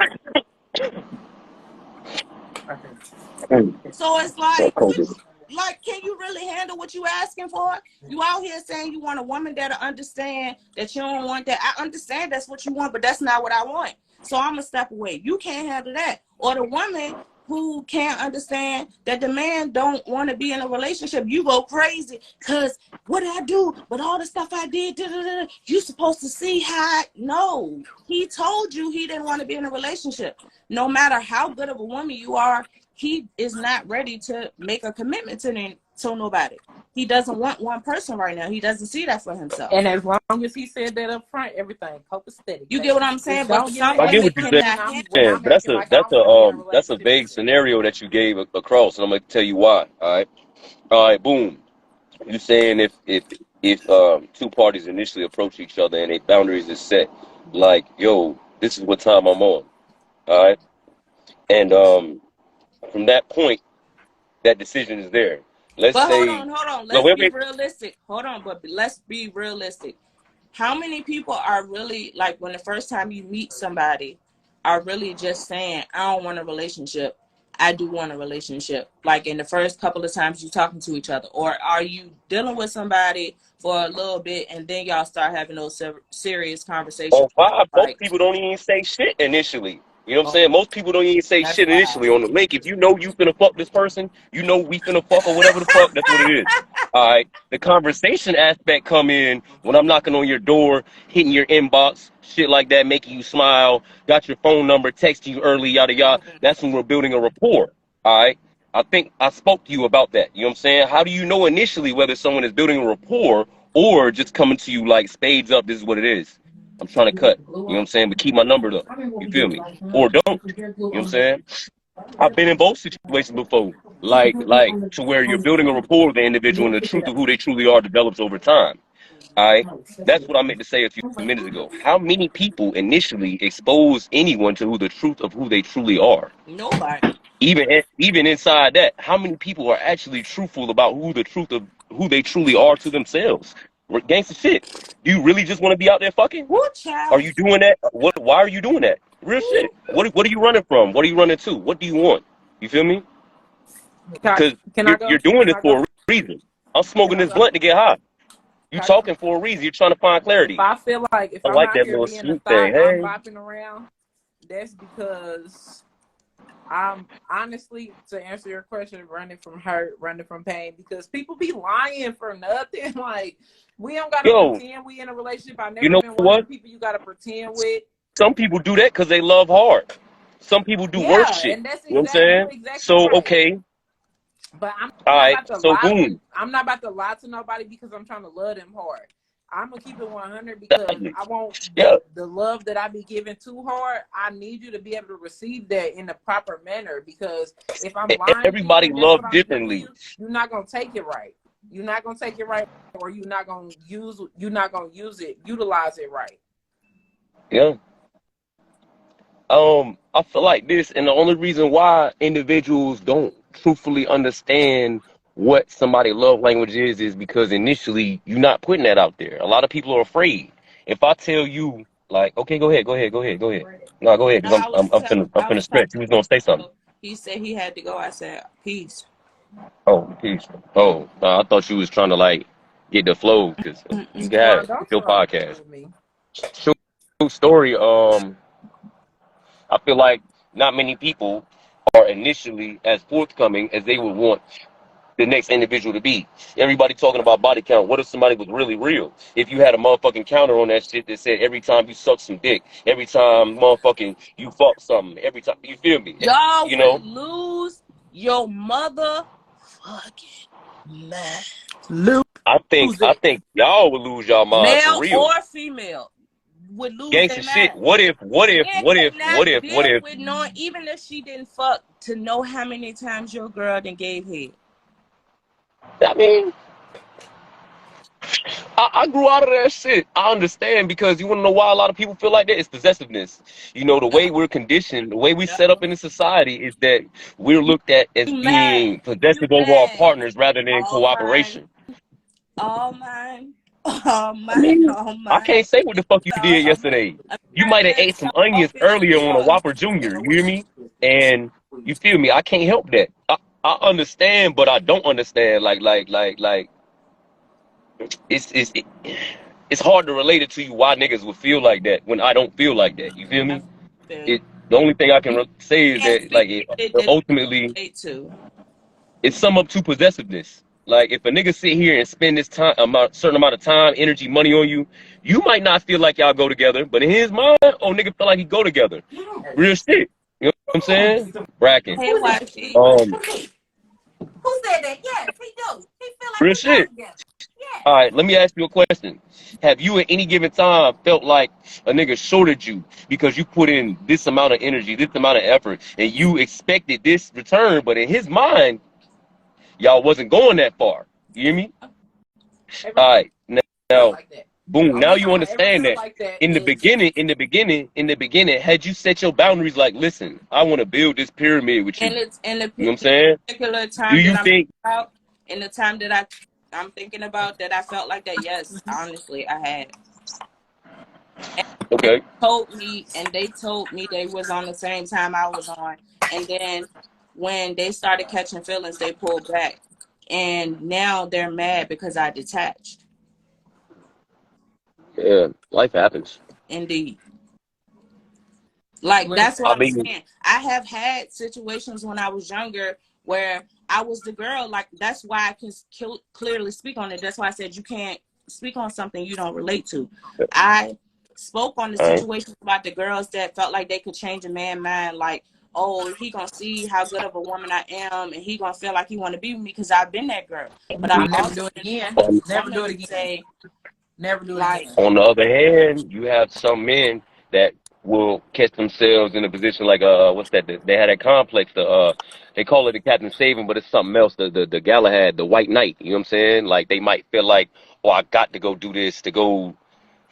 So it's like, can you really handle what you asking for? You out here saying you want a woman that'll understand that you don't want that. I understand that's what you want, but that's not what I want. So I'm going to step away. You can't handle that. Or the woman who can't understand that the man don't want to be in a relationship, you go crazy because what did I do? But all the stuff I did, you supposed to see how no. He told you he didn't want to be in a relationship. No matter how good of a woman you are, he is not ready to make a commitment to nobody. He doesn't want one person right now. He doesn't see that for himself. And as long as he said that up front, everything copacetic. You get what I'm saying? But some I get women what you're cannot handle. saying, but that's a vague scenario that you gave across, and I'm gonna tell you why. All right, boom. You saying if two parties initially approach each other and their boundaries is set, like, yo, this is what time I'm on. All right, and from that point, that decision is there. Let's But say, hold on. no, Let's be realistic. Hold on, but let's be realistic. How many people are really, like, when the first time you meet somebody, are really just saying, I don't want a relationship. I do want a relationship. Like, in the first couple of times you talking to each other. Or are you dealing with somebody for a little bit and then y'all start having those serious conversations? most people don't even say shit initially. You know what I'm saying? Most people don't even say shit initially on the link. If you know you finna fuck this person, you know we finna fuck or whatever the fuck, that's what it is. All right. The conversation aspect come in when I'm knocking on your door, hitting your inbox, shit like that, making you smile, got your phone number, texting you early, yada yada. That's when we're building a rapport. All right. I think I spoke to you about that. You know what I'm saying? How do you know initially whether someone is building a rapport or just coming to you like spades up, this is what it is? I'm trying to cut. You know what I'm saying? But keep my number up. You feel me? Or don't. You know what I'm saying? I've been in both situations before. Like to where you're building a rapport with the individual and the truth of who they truly are develops over time. All right? That's what I meant to say a few minutes ago. How many people initially expose anyone to who the truth of who they truly are? Nobody. Even inside that, how many people are actually truthful about who the truth of who they truly are to themselves? Gangsta shit. Do you really just want to be out there fucking? Are you doing that? Why are you doing that? Real shit. What are you running from? What are you running to? What do you want? You feel me? Because you're doing this for a reason. I'm smoking this blunt to get high. You talking for a reason. You're trying to find clarity. If I feel like if I'm out here being a thought, I'm bopping around, that's because I'm honestly, to answer your question, running from hurt, running from pain, because people be lying for nothing. Like, we don't gotta pretend we in a relationship. I've never been one of the people you gotta pretend with. Some people do that because they love hard. Some people do worse shit. And that's you know what I'm saying? Exactly so right. Okay. But I'm I'm not about to lie to nobody because I'm trying to love them hard. I'm gonna keep it 100 because I want the love that I be giving too hard. I need you to be able to receive that in the proper manner, because if I'm lying, everybody loves differently. You're not gonna take it right. You're not gonna take it right, or you're not gonna utilize it right. Yeah. I feel like this, and the only reason why individuals don't truthfully understand what somebody's love language is because initially you're not putting that out there. A lot of people are afraid. If I tell you, like, okay, go ahead. No, go ahead, No, because I'm I finna was telling stretch. He was gonna say something. him, he said he had to go. I said, peace. Oh, peace. Oh, I thought you was trying to like get the flow because you Mm-mm. can have Well, it. don't It's your start playing podcast. with me. True story. I feel like not many people are initially as forthcoming as they would want the next individual to be. Everybody talking about body count. What if somebody was really real? If you had a motherfucking counter on that shit that said every time you suck some dick, every time motherfucking you fuck something, every time, you feel me? Y'all You would know, lose your mother fucking man. Lose I think it. y'all would lose y'all mind for Male real. or female would lose Gangster their shit. mind. Men cannot What deal if with knowing, even if she didn't fuck, to know how many times your girl done gave head. I mean, I grew out of that shit. I understand because you want to know why a lot of people feel like that? It's possessiveness. You know, the No, way we're conditioned, the way we set no. up in the society is that we're looked at as You mad. being You possessive over our mad. partners rather than All mine. cooperation. All mine. All I mine. mean, All I mine. can't say what the fuck you did All mine. yesterday. You might have America ate is some so onions open to earlier on a yours. Whopper Jr. You hear me? And you feel me? I can't help that. I understand, but I don't understand. Like it's hard to relate it to you why niggas would feel like that when I don't feel like that. You feel I me? feel you. The only thing I can say is Can't that speak like for it that ultimately relate to. it's sum up to possessiveness. Like if a nigga sit here and spend this time certain amount of time, energy, money on you, you might not feel like y'all go together, but in his mind, oh nigga feel like he go together. Real shit. You know what I'm saying? Bracken. Hey, wifey. Who said that? Yes, he do. He feel like Real we go shit. together. Yes. All right, let me ask you a question. Have you at any given time felt like a nigga shorted you because you put in this amount of energy, this amount of effort, and you expected this return, but in his mind, y'all wasn't going that far? You hear me? All right, now, Like that. boom. Now Only you time I ever understand felt that. like that In the is beginning, had you set your boundaries like, listen, I want to build this pyramid with you. And it's in the You know what I'm saying? particular Do time you that I'm think? about, in the time that I'm thinking about that I felt like that. Yes, honestly, I had. And Okay. they told me they was on the same time I was on, and then when they started catching feelings, they pulled back, and now they're mad because I detached. Yeah, life happens. Indeed. Like, what that's I what I'm mean, saying. I have had situations when I was younger where I was the girl. Like, that's why I can clearly speak on it. That's why I said you can't speak on something you don't relate to. I spoke on the all right. situation about the girls that felt like they could change a man's mind. Like, oh, he gonna see how good of a woman I am, and he gonna feel like he want to be with me because I've been that girl. But I'll I've never also do it been again. On, a Never woman do it to again. say, Never do it like, again. on the other hand, you have some men that will catch themselves in a position like what's that? They had that complex. They call it the Captain Saving, but it's something else. The Galahad, the White Knight. You know what I'm saying? Like they might feel like, oh, I got to go do this to go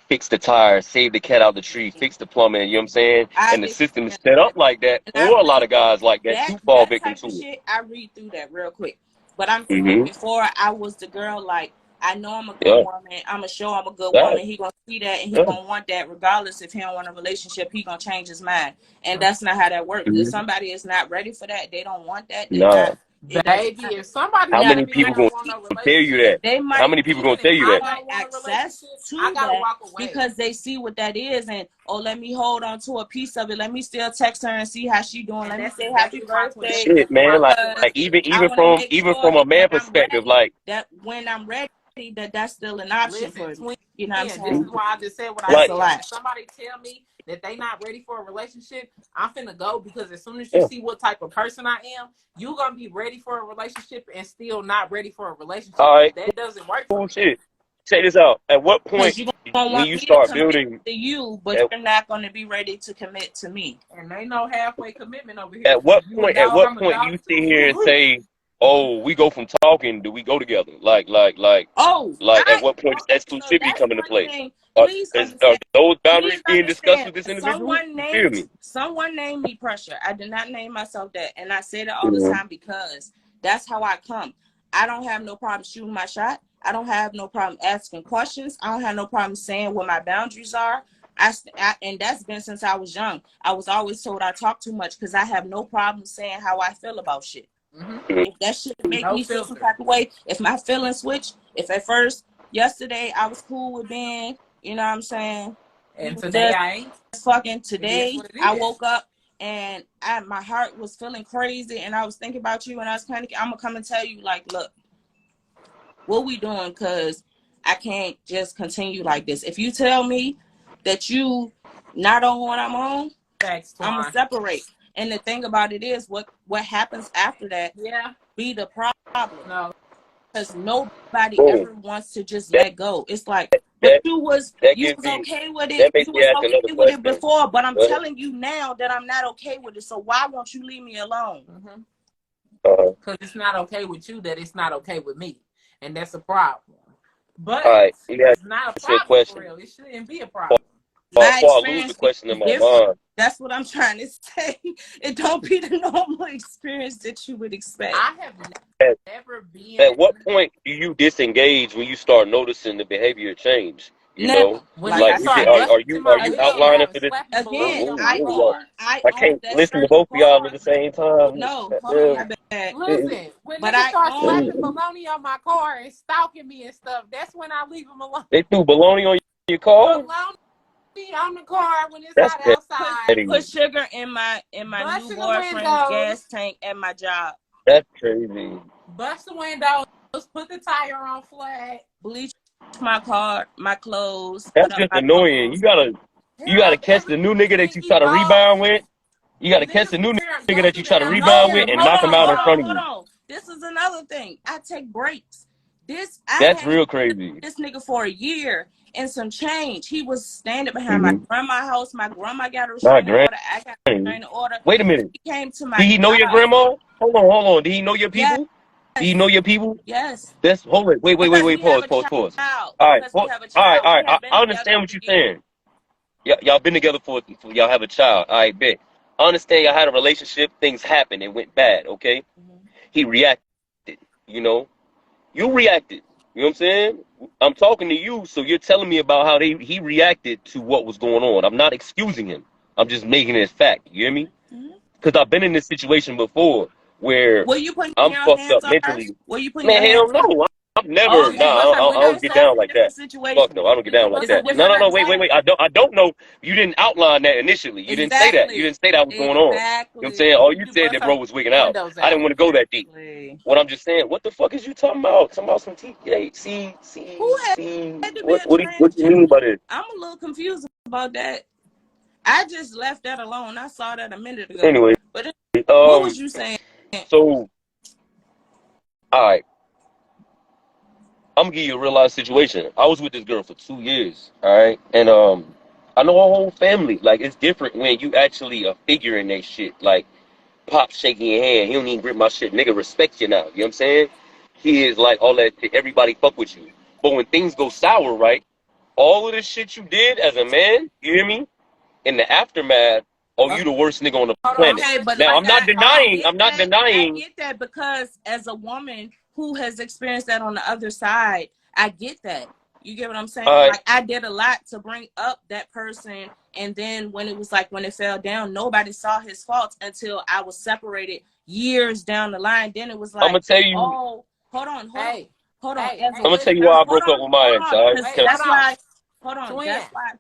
fix the tires, save the cat out the tree, fix the plumbing. You know what I'm saying? I've And the system is experienced set up that. like that And I for a lot read of guys like that that to fall victim type to of it. shit. I read through that real quick. But I'm saying Mm-hmm. before I was the girl, like, I know I'm a good Yeah. woman. I'ma show I'm a good That. woman. He gonna see that and he Yeah. gonna want that regardless if he don't want a relationship, he gonna change his mind. And that's not how that works. If Mm-hmm. somebody is not ready for that, they don't want that, they Nah. not, it doesn't Baby, matter. if somebody How Now tell many me I people don't gonna want no tell you that? relationship, they How might many people even gonna if tell you I that? want don't want a access relationship, I to gotta that walk away. because they see what that is, and oh, let me hold on to a piece of it. Let me still text her and see how she doing. And Let me that's say happy exactly my queen. birthday Shit, That's my man. Like because situation. even I even want to from make even sure from a that man perspective, like when I'm ready, that's still an option Listen, for you. twin, You know what I'm this saying? is why I just said what I That's like a said. lot. When somebody tell me that they not ready for a relationship, I'm finna go because as soon as you yeah. see what type of person I am, you gonna be ready for a relationship and still not ready for a relationship. All right, That doesn't work for cool me. shit. Check this out. At what point Because you're gonna when want you me to start commit building to you, but at, you're not gonna be ready to commit to me. And ain't no halfway commitment over here. at what You a point at dog, what I'm a point dog you sit here and too. say, oh, we go from talking, do we go together? Oh, Like at what point does okay, so exclusivity that's come into one play? thing. Are, Please are understand. those boundaries Please being discussed understand. with this individual? You feel me? Someone named me Pressure. I did not name myself that, and I say that all the Mhm. time because that's how I come. I don't have no problem shooting my shot. I don't have no problem asking questions. I don't have no problem saying what my boundaries are. And that's been since I was young. I was always told I talk too much because I have no problem saying how I feel about shit. If that shit make me feel some type of way, if my feelings switch, if at first, yesterday, I was cool with being, you know what I'm saying? And today I ain't. Fucking today, I woke up and my heart was feeling crazy and I was thinking about you and I was panicking. I'm going to come and tell you, like, look, what we doing? Because I can't just continue like this. If you tell me that you not on what I'm on, I'm going to separate. And the thing about it is what happens after that be the problem. No. Because nobody ever wants to just let go. It's like, but you was okay with it. You was okay with it before, but I'm telling you now that I'm not okay with it. So why won't you leave me alone? Because it's not okay with you that it's not okay with me. And that's a problem. But it's not a problem for real. It shouldn't be a problem. Before I lose the question in my mind. That's what I'm trying to say. It don't be the normal experience that you would expect. I have never been. At what point do you disengage when you start noticing the behavior change? You know, like are you outlining for this? Again, I can't listen to both of y'all at the same time. No, hold on, my bad. Listen, when they start slapping baloney on my car and stalking me and stuff, that's when I leave them alone. They threw baloney on your car? Baloney on the car when it's hot outside. Put sugar in my new boyfriend's gas tank at my job. That's crazy. Bust the windows, put the tire on flat, bleach my car, my clothes. That's just annoying. You gotta catch the new nigga that you try to rebound with. You gotta catch the new nigga that you try to rebound with and knock him out in front of you. This is another thing. I take breaks. That's real crazy. This nigga for a year and some change. He was standing behind my grandma's house. My grandma got a restraining order. I got a restraining order. Wait a minute. He came to my Did he know your grandma? Hold on. Did he know your people? Yes. Do you know your people? Yes. Hold it. Wait. Pause. All right. I understand what you're saying. Y'all been together for y'all have a child. All right, bet. I understand y'all had a relationship. Things happened. It went bad. Okay. He reacted. You know. You reacted. You know what I'm saying? I'm talking to you, so you're telling me about how he reacted to what was going on. I'm not excusing him. I'm just making it a fact. You hear me? Because I've been in this situation before where I'm fucked up mentally. Man, hell no. I've never. I don't get down like that. Fuck no, I don't get down like that. No. Wait. I don't know. You didn't outline that initially. You didn't say that. You didn't say that was going on. You know what I'm saying? All you said that bro was wigging out. I didn't want to go that deep. What I'm just saying, what the fuck is you talking about? Talking about some THC. What do you mean by this? I'm a little confused about that. I just left that alone. I saw that a minute ago. Anyway, but what was you saying? So, all right. I'm gonna give you a real life situation. I was with this girl for 2 years, all right? And I know her whole family. Like, it's different when you actually a figure in that shit. Like, Pop shaking your hand. He don't even grip my shit. Nigga, respect you now. You know what I'm saying? He is like all that shit. Everybody fuck with you. But when things go sour, right? All of the shit you did as a man, you hear me? In the aftermath, you the worst nigga on the planet. Okay, but now, I'm not denying. I get that because as a woman who has experienced that on the other side, I get that. You get what I'm saying? Like, I did a lot to bring up that person, and then when it fell down, nobody saw his faults until I was separated years down the line. Then it was like, I'm gonna tell you. Oh, hold on. I'm gonna tell you why I broke up with my ex. That's why. Hold on. That's why.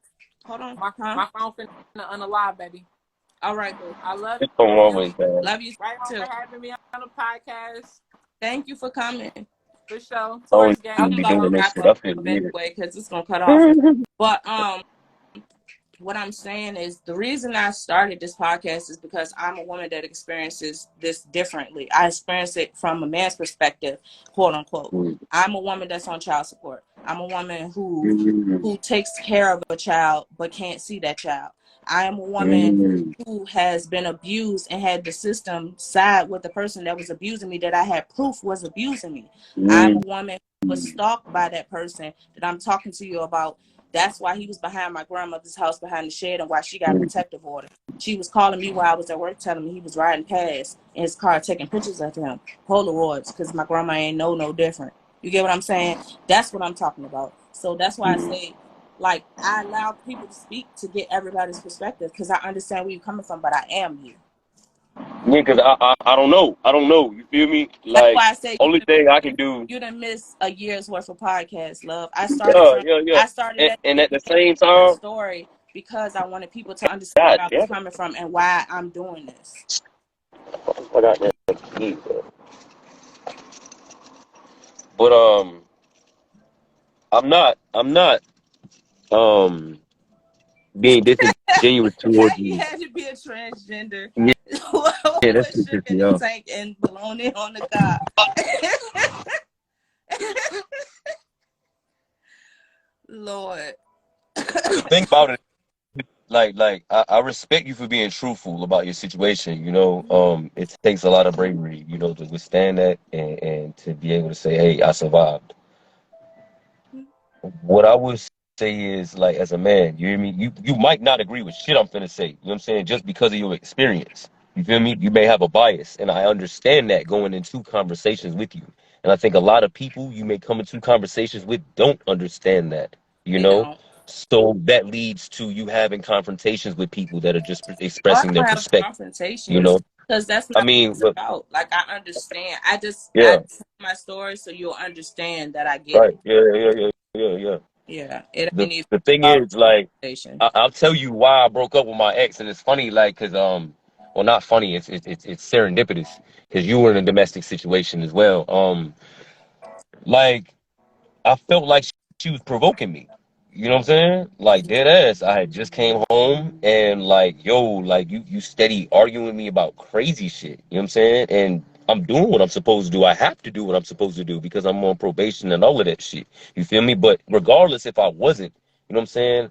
Hold on. My phone finna unalive, baby. All right, good. I love you. Love you too. For having me on the podcast. Thank you for coming. For sure. I'm gonna wrap up anyway because it's gonna cut off. But what I'm saying is the reason I started this podcast is because I'm a woman that experiences this differently. I experience it from a man's perspective, quote unquote. I'm a woman that's on child support. I'm a woman who takes care of a child but can't see that child. I am a woman Mm, who has been abused and had the system side with the person that was abusing me, that I had proof was abusing me. I'm a mm, woman who was stalked by that person that I'm talking to you about. That's why he was behind my grandmother's house behind the shed and why she got a mm. protective order. She was calling me while I was at work, telling me he was riding past in his car, taking pictures of him, Polaroids, because my grandma ain't no different. You get what I'm saying? That's what I'm talking about. So that's why I say, like, I allow people to speak to get everybody's perspective because I understand where you're coming from, but I am you. Yeah, because I don't know. I don't know. You feel me? That's Like, why I say only thing I can do. you didn't miss a year's worth of podcasts, love. I started Yeah, from yeah, yeah. I started at And the at the beginning same of my time, story because I wanted people to understand God where I was damn it. coming from and why I'm doing this. I got that key, bro. But I'm not um being disingenuous towards He you. had to be a transgender Yeah, yeah, that's with what pissed sugar in me the off. tank and bologna on the cob. Lord. The thing about it, I respect you for being truthful about your situation. It takes a lot of bravery, to withstand that and to be able to say, hey, I survived. What I would say is, like, as a man, you hear me? You might not agree with shit I'm finna say. You know what I'm saying? Just because of your experience. You feel me? You may have a bias, and I understand that going into conversations with you. And I think a lot of people you may come into conversations with don't understand that, you They know? don't. So that leads to you having confrontations with people that are just Oh, I expressing their don't have perspective, you confrontations know? because that's I not what mean, it's but, about. Like, I understand. I yeah, tell my story so you'll understand that I get it. right. Yeah. Yeah, it The ain't even the thing about is, like, conversation. I'll tell you why I broke up with my ex, and it's funny, like, cause well, not funny. It's serendipitous, cause you were in a domestic situation as well. Like, I felt like she was provoking me. You know what I'm saying? Like, dead ass. I had just came home and, like, yo, like, you steady arguing with me about crazy shit. You know what I'm saying? And I'm doing what I'm supposed to do. I have to do what I'm supposed to do because I'm on probation and all of that shit. You feel me? But regardless, if I wasn't, you know what I'm saying?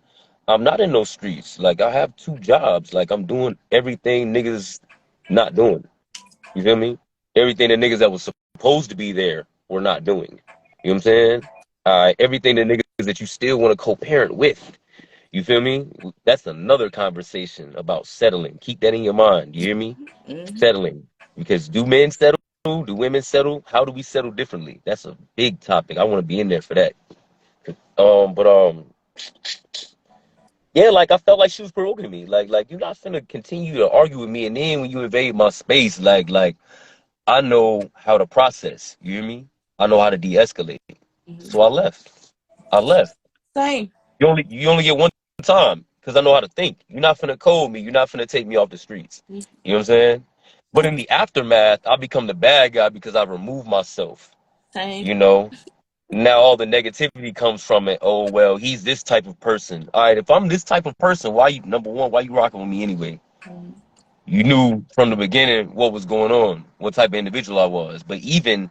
I'm not in those streets. Like, I have 2 jobs. Like, I'm doing everything niggas not doing. You feel me? Everything the niggas that was supposed to be there were not doing. You know what I'm saying? Everything the niggas that you still want to co-parent with. You feel me? That's another conversation about settling. Keep that in your mind. You hear me? Mm-hmm. Settling. Because do men settle? Do women settle? How do we settle differently? That's a big topic. I want to be in there for that. But yeah, like, I felt like she was provoking me. Like you're not finna continue to argue with me, and then when you invade my space, like I know how to process. You hear me? I know how to de-escalate. Mm-hmm. So I left. I left. Same. You only get one time because I know how to think. You're not finna code me. You're not finna take me off the streets. You know what I'm saying? But in the aftermath, I become the bad guy because I remove myself. Same. You know? Now all the negativity comes from it. Oh well, he's this type of person. All right, if I'm this type of person, why you number one? Why you rocking with me anyway? Mm-hmm. You knew from the beginning what was going on, what type of individual I was. But even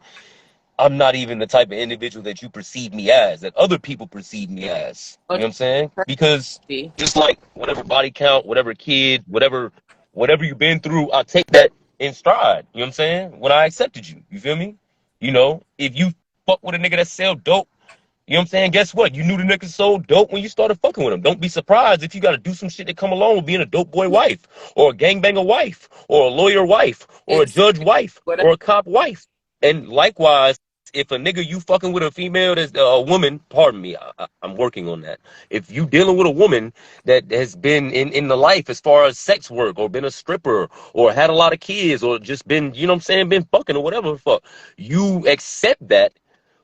I'm not even the type of individual that you perceive me as, that other people perceive me as. You know what I'm saying? Because Personality. just like whatever body count, whatever kid, whatever you've been through, I take that in stride. You know what I'm saying? When I accepted you, you feel me? If you fuck with a nigga that sell dope, you know what I'm saying? Guess what? You knew the nigga sold dope when you started fucking with him. Don't be surprised if you got to do some shit that come along with being a dope boy wife, or a gangbanger wife, or a lawyer wife, or a It's judge wife, whatever. or a cop wife. And likewise, if a nigga you fucking with a female that's a woman, pardon me, I'm working on that. If you dealing with a woman that has been in the life as far as sex work, or been a stripper, or had a lot of kids, or just been, you know what I'm saying, been fucking or whatever the fuck, you accept that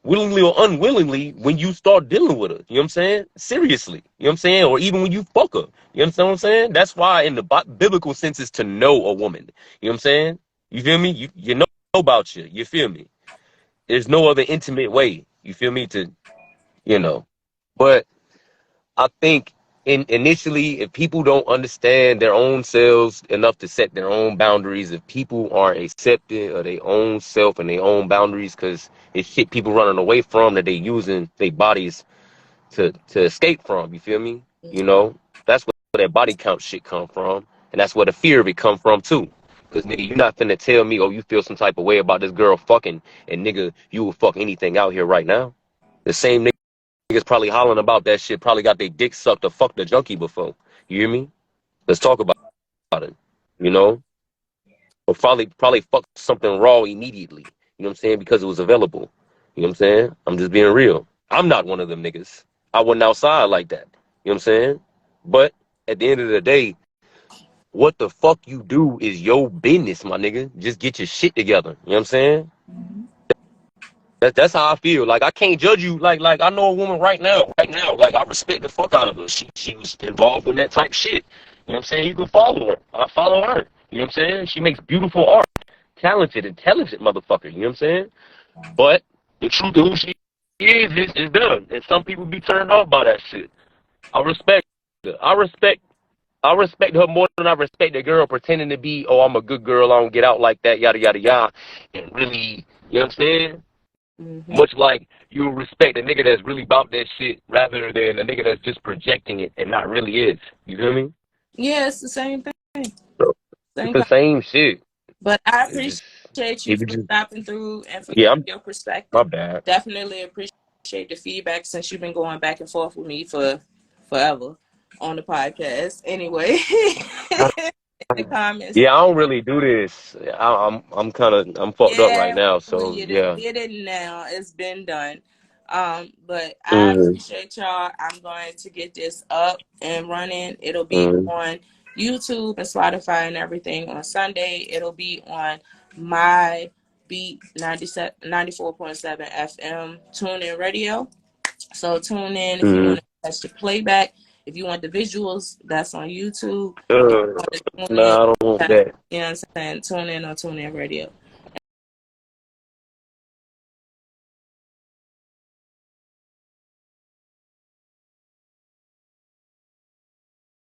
willingly or unwillingly when you start dealing with her. You know what I'm saying? Seriously. You know what I'm saying? Or even when you fuck her. You understand what I'm saying? That's why in the biblical sense is to know a woman. You know what I'm saying? You feel me? You know about you. You feel me? There's no other intimate way. You feel me? You know. But I think initially, if people don't understand their own selves enough to set their own boundaries, if people aren't accepting of their own self and their own boundaries, because it's shit people running away from that they using their bodies to escape from. You feel me? That's what that body count shit come from, and that's where the fear of it come from too. Cause nigga, you not finna tell me, oh, you feel some type of way about this girl fucking, and nigga, you will fuck anything out here right now. The same niggas probably hollering about that shit probably got their dick sucked or fucked a junkie before. You hear me? Let's talk about it. You know, or probably fuck something raw immediately. You know what I'm saying? Because it was available. You know what I'm saying? I'm just being real. I'm not one of them niggas. I wasn't outside like that. You know what I'm saying? But at the end of the day, what the fuck you do is your business, my nigga. Just get your shit together. You know what I'm saying? That's how I feel. Like I can't judge you. Like I know a woman right now. Like I respect the fuck out of her. She was involved in that type shit. You know what I'm saying? You can follow her. I follow her. You know what I'm saying? She makes beautiful art. Talented, intelligent motherfucker. You know what I'm saying? But the truth of who she is done. And some people be turned off by that shit. I respect her. I respect her more than I respect the girl pretending to be, oh, I'm a good girl, I don't get out like that, yada, yada, yada. And really, you know what I'm saying? Mm-hmm. Much like you respect a nigga that's really about that shit rather than a nigga that's just projecting it and not really is. You feel me? Yeah, it's the same thing. So, it's the same shit. But I It's appreciate you just, for stopping through and for yeah, your perspective. my bad. Definitely appreciate the feedback since you've been going back and forth with me for forever on the podcast. Anyway, the comments. Yeah, I don't really do this. I'm fucked up right now. So you yeah. did it now. It's been done. But I appreciate y'all. I'm going to get this up and running. It'll be on YouTube and Spotify and everything on Sunday. It'll be on my Beat 94.7 FM TuneIn Radio. So tune in if you want to catch the playback. If you want the visuals, that's on YouTube. No, I don't want that. You know what I'm saying? Tune in on TuneIn Radio.